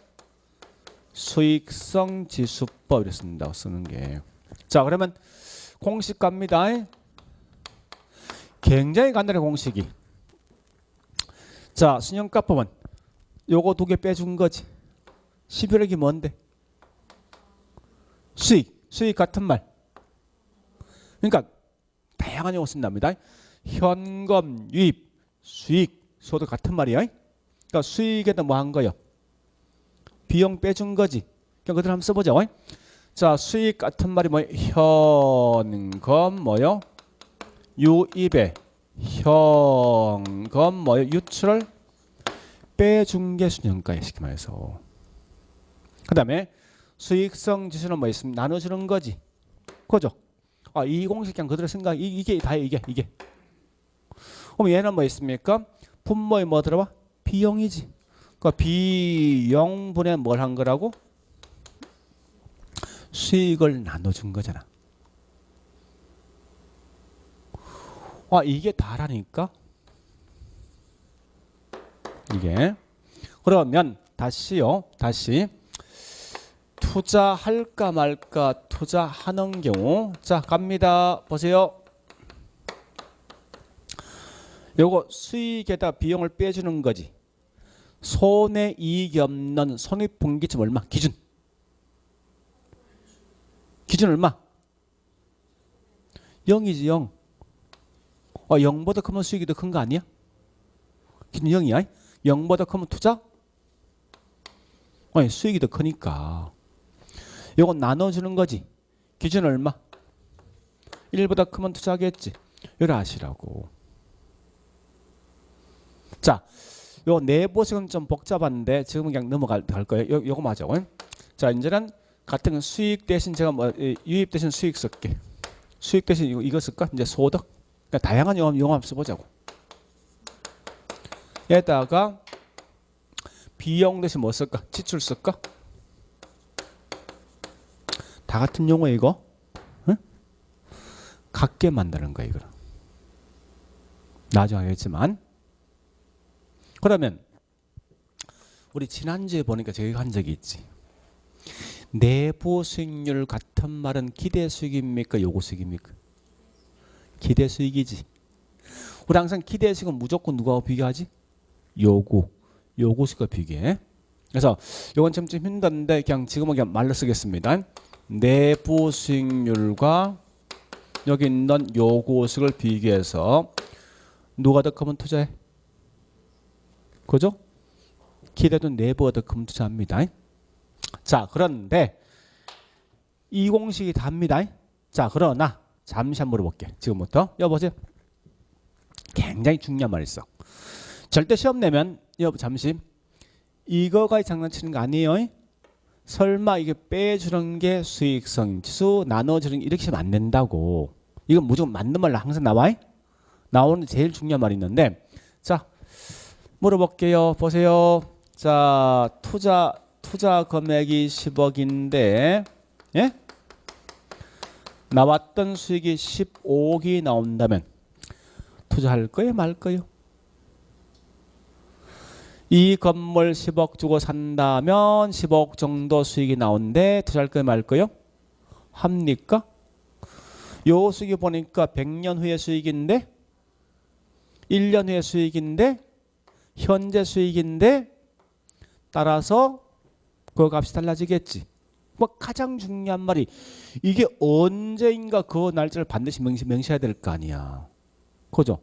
수익성 지수법 이렇게 쓴다고 쓰는 게. 자 그러면 공식 갑니다. 굉장히 간단해 공식이. 자 순현가법은 요거 두 개 빼준 거지. 11억이 뭔데? 수익 같은 말. 그러니까 다양한 용어 쓴답니다. 현금, 유입, 수익, 소득 같은 말이야. 그러니까 수익에다 뭐 한 거요? 비용 빼준 거지. 그러니까 그대로 한번 써보자. 자 수익 같은 말이 뭐예요? 현금 뭐요? 유입에 현금 뭐요? 유출을 빼준 게 순현가에 쉽게 말해서. 그 다음에 수익성 지수는 뭐 있으면 나눠주는 거지. 그죠? 아, 이 공식 그냥 그대로 생각. 이게 다예요. 이게. 그럼 얘는 뭐 있습니까? 분모에 뭐 들어와? 비용이지. 그러니까 비용분에 뭘 한 거라고? 수익을 나눠준 거잖아. 와, 이게 다라니까? 이게. 그러면 다시요. 다시. 투자할까 말까 투자하는 경우. 자, 갑니다. 보세요. 요거 수익에다 비용을 빼주는 거지. 손해 이익이 없는 손익분기점 얼마? 기준. 기준 얼마? 0이지 0. 0보다 크면 수익이 더 큰 거 아니야? 기준 0이야. 0보다 크면 투자? 수익이 더 크니까. 요건 나눠주는 거지. 기준 얼마? 1보다 크면 투자하겠지. 이걸 아시라고. 자, 요 내보식은 좀 복잡한데 지금은 그냥 넘어갈 거예요. 요거 맞아. 자, 이제는 같은 수익 대신 제가 뭐 유입 대신 수익 쓸게. 수익 대신 이거 쓸까? 이제 소득. 그러니까 다양한 용어 한번 써보자고. 얘다가 비용 대신 뭐 쓸까? 지출 쓸까? 다 같은 용어 이거. 응? 같게 만드는 거야 이거는. 나중에 하겠지만. 그러면 우리 지난주에 보니까 제가 한 적이 있지. 내부 수익률 같은 말은 기대 수익입니까? 요구 수익입니까? 기대 수익이지. 우리 항상 기대 수익은 무조건 누구하고 비교하지? 요구 수익과 비교해. 그래서 요건 좀 힘든데 그냥 지금은 그냥 말로 쓰겠습니다. 내부 수익률과 여기 있는 요구 수익을 비교해서 누가 더 크면 투자해? 그죠? 기대도 내부가 더 크면 투자합니다. 자, 그런데 이 공식이 답니다. 자, 그러나 잠시 한번 물어볼게. 지금부터. 여보세요. 굉장히 중요한 말이 있어. 절대 시험 내면 여보 잠시 이거가 장난치는 거 아니에요? 설마 이게 빼주는 게 수익성 지수 나눠주는 게 이렇게 하면 안 된다고. 이건 무조건 맞는 말로 항상 나와. 나오는 제일 중요한 말이 있는데, 자 물어볼게요. 보세요. 자 투자 금액이 10억인데 예? 나왔던 수익이 15억이 나온다면 투자할 거예요, 말 거예요? 이 건물 10억 주고 산다면 10억 정도 수익이 나오는데 투자할 거예요, 말 거예요? 합니까? 요 수익이 보니까 100년 후의 수익인데 1년 후의 수익인데 현재 수익인데 따라서 그 값이 달라지겠지. 뭐 가장 중요한 말이 이게 언제인가 그 날짜를 반드시 명시해야 될 거 아니야. 그죠?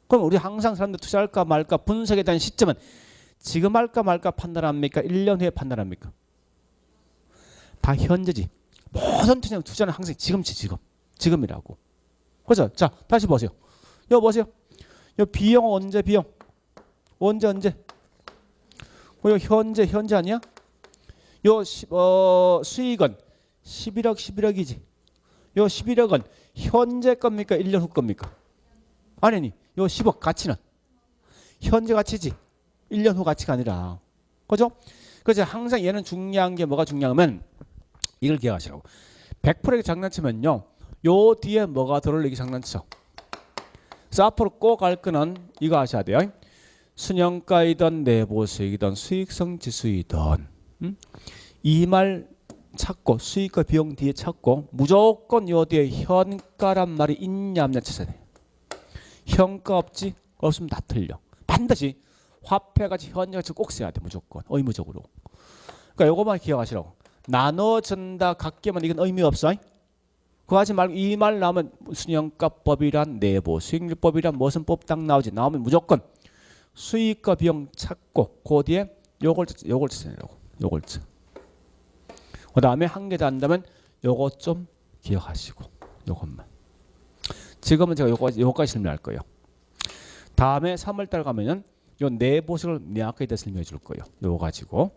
그럼 우리 항상 사람들 투자할까 말까 분석에 대한 시점은 지금 할까 말까 판단합니까? 1년 후에 판단합니까? 다 현재지. 모든 투자는 항상 지금이라고. 그죠? 자 다시 보세요. 요 보세요. 요 비용 언제 비용? 언제? 요 현재 아니야? 요 수익은 11억이지. 요 11억은 현재 겁니까? 1년 후 겁니까? 아니, 요 10억 가치는 현재 가치지. 1년 후 가치가 아니라. 그죠? 그래서 항상 얘는 중요한 게 뭐가 중요하면 이걸 기억하시라고. 100%에 장난치면요. 요 뒤에 뭐가 들어올리기 장난쳐. 그래서 앞으로 꼭 알 거는 이거 아셔야 돼요. 순영가이든 내보수익이든 수익성 지수이든 이 말 찾고 수익과 비용 뒤에 찾고 무조건 요 뒤에 현가란 말이 있냐 없냐 찾아야 돼. 현가 없지? 없으면 다 틀려. 반드시 화폐가치 현재가치 꼭 써야 돼. 무조건 의무적으로. 그러니까 요거만 기억하시라고. 나눠준다 같게만 이건 의미 없어. 그거 하지 말고 이 말 나오면 순영가법이란 내부 수익률법이란 무슨 법 딱 나오지. 나오면 무조건 수익과 비용 찾고 그 뒤에 요걸 쓰라고. 요걸 써. 그 다음에 한 개 더 한다면 요거 좀 기억하시고 요것만. 지금은 제가 요거까지 설명할 거예요. 다음에 3월달 가면은 요 내보식을 명확하게 설명해 줄 거예요. 요거 가지고.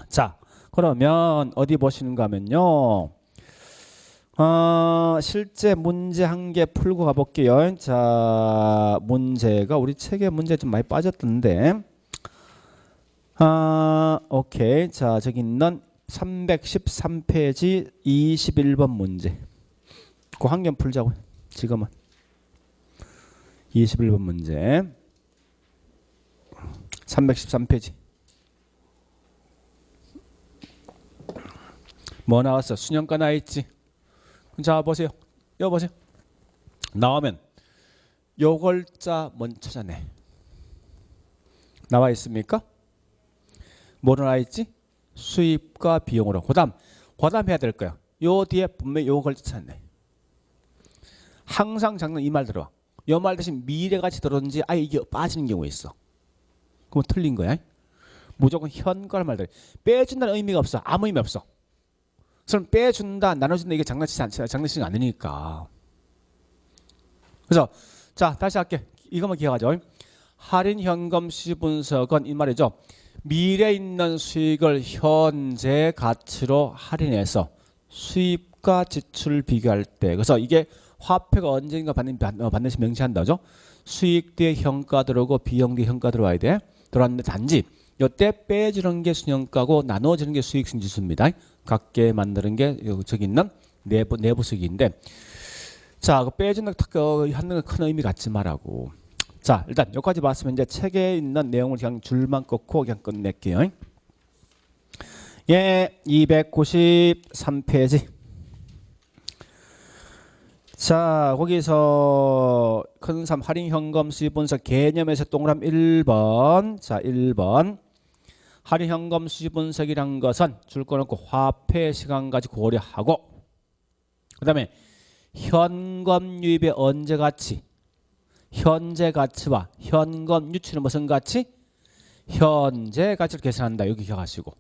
자, 그러면 어디 보시는가 하면요. 실제 문제 한 개 풀고 가볼게요. 자, 문제가 우리 책에 문제 좀 많이 빠졌던데. 오케이. 자, 저기 있는 313페이지 21번 문제. 그 한 개 풀자고요. 지금은. 21번 문제. 313페이지. 뭐 나왔어? 순영가 나와 있지. 자, 보세요. 여기 보세요. 나오면 요걸자 먼저 찾아내. 나와 있습니까? 뭐로 나와 있지? 수입과 비용으로. 그다음 해야 될 거야. 요 뒤에 분명히 요걸자 찾아내. 항상 장난 이 말 들어와. 요 말 대신 미래같이 들었는지 아예 이게 빠지는 경우 있어. 그럼 틀린 거야. 무조건 현가를 말들. 빼준다는 의미가 없어. 아무 의미 없어. 그럼 빼준다, 나눠준다 이게 장난치지 않으니까. 그래서 자 다시 할게. 이것만 기억하죠. 할인 현금 수익 분석은 이 말이죠. 미래에 있는 수익을 현재 가치로 할인해서 수입과 지출을 비교할 때, 그래서 이게 화폐가 언젠가 반드시 명시한다죠. 수익 뒤에 현가 들어오고 비용 뒤에 현가 들어와야 돼. 들어왔는데 단지 이때 빼주는 게 순영가고 나눠주는 게 수익성 지수입니다. 각게 만드는 게 저기 있는 내부 수익인데, 자, 그 빼주는 하는 큰 의미 갖지 말라고. 자, 일단 여기까지 봤으면 이제 책에 있는 내용을 그냥 줄만 끊고 그냥 끝낼게요. 예, 293페이지. 자, 거기서 큰 3 할인 현금 수입 분석 개념에서 동그라미 1번. 자, 1번. 할인 현금 수입 분석이란 것은 줄 거 놓고 화폐 시간까지 고려하고, 그다음에 현금 유입의 언제 가치, 현재 가치와 현금 유출은 무슨 가치? 현재 가치를 계산한다. 여기 기억하시고.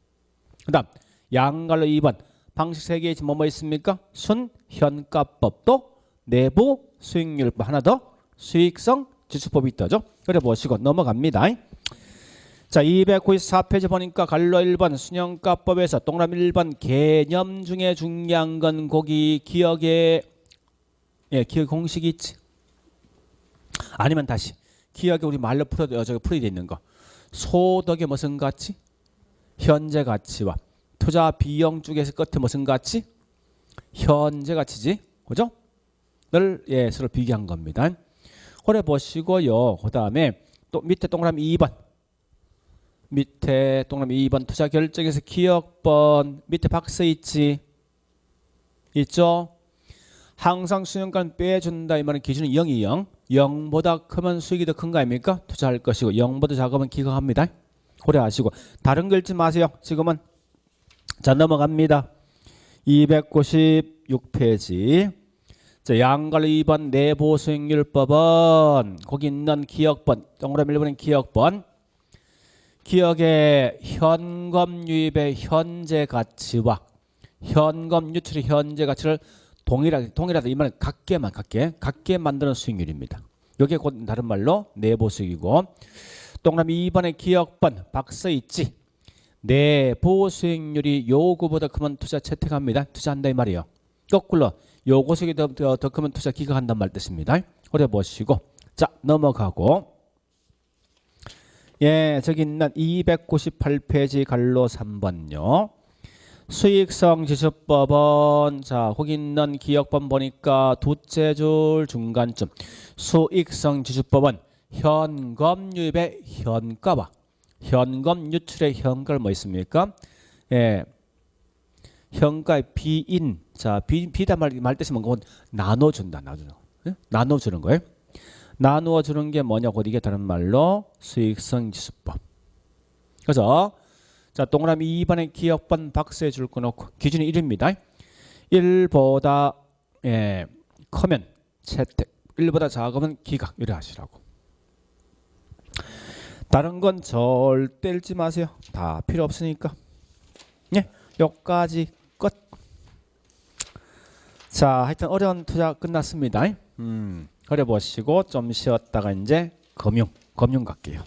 그다음 양갈로 2번 방식 3개에 뭐 있습니까? 순 현가법도 내부 수익률법 하나 더 수익성 지수법이 있다죠. 그래 보시고 넘어갑니다. 자, 294페이지 보니까 갈로 1번 순영가법에서 동그라미 1번 개념 중에 중요한 건 거기 기억에 기억 공식이 있지. 아니면 다시 기억에 우리 말로 풀이 돼 있는 거. 소득의 무슨 가치? 현재 가치와 투자 비용 쪽에서 끝에 무슨 가치? 현재 가치지. 그죠? 를 서로 비교한 겁니다. 그래 보시고요. 그다음에 또 밑에 동그라미 2번. 밑에 동그라미 2번 투자 결정에서 기억번 밑에 박스 있지. 있죠? 항상 수익가는 빼준다 이 말은 기준은 0이 0. 0보다 크면 수익이 더 큰 거 아닙니까? 투자할 것이고 0보다 작으면 기각합니다. 그래 하시고 다른 거 읽지 마세요. 지금은. 자, 넘어갑니다. 296페이지. 자, 양갈로 2번 내부 수익률법은 거기 있는 기억번 동그라미 1번의 기억번. 기억의 현금 유입의 현재 가치와 현금 유출의 현재 가치를 동일하다 이 말은 같게 만드는 수익률입니다. 이게 곧 다른 말로 내부 수익이고, 동그라미 2번의 기억번 박스 있지. 내부 수익률이 요구보다 크면 투자 채택합니다. 투자한다 이 말이에요. 거꾸로 요거 속에 더 크면 투자 기각한단 말 뜻입니다. 그래 보시고 자 넘어가고 예 저기 있는 298페이지 갈로 3번요. 수익성 지수법은 자 거기 있는 기억번 보니까 두째 줄 중간쯤 수익성 지수법은 현금 유입의 현가와 현금 유출의 현가를 뭐 있습니까? 예, 현가의 비인 자 비다 말 뜻이 뭔가 나눠준다 나눠주는 예? 나눠주는 거예요. 나누어 주는 게 뭐냐고 이게 다른 말로 수익성 지수법. 그래서 자 동그라미 2번에 기억번 박스에 줄 거 놓고 기준이 1입니다. 1보다 예, 크면 채택 1보다 작으면 기각 이래 하시라고. 다른 건 절대 읽지 마세요. 다 필요 없으니까. 예, 여기까지 끝. 자 하여튼 어려운 투자 끝났습니다. 그래 보시고 좀 쉬었다가 이제 금융 갈게요.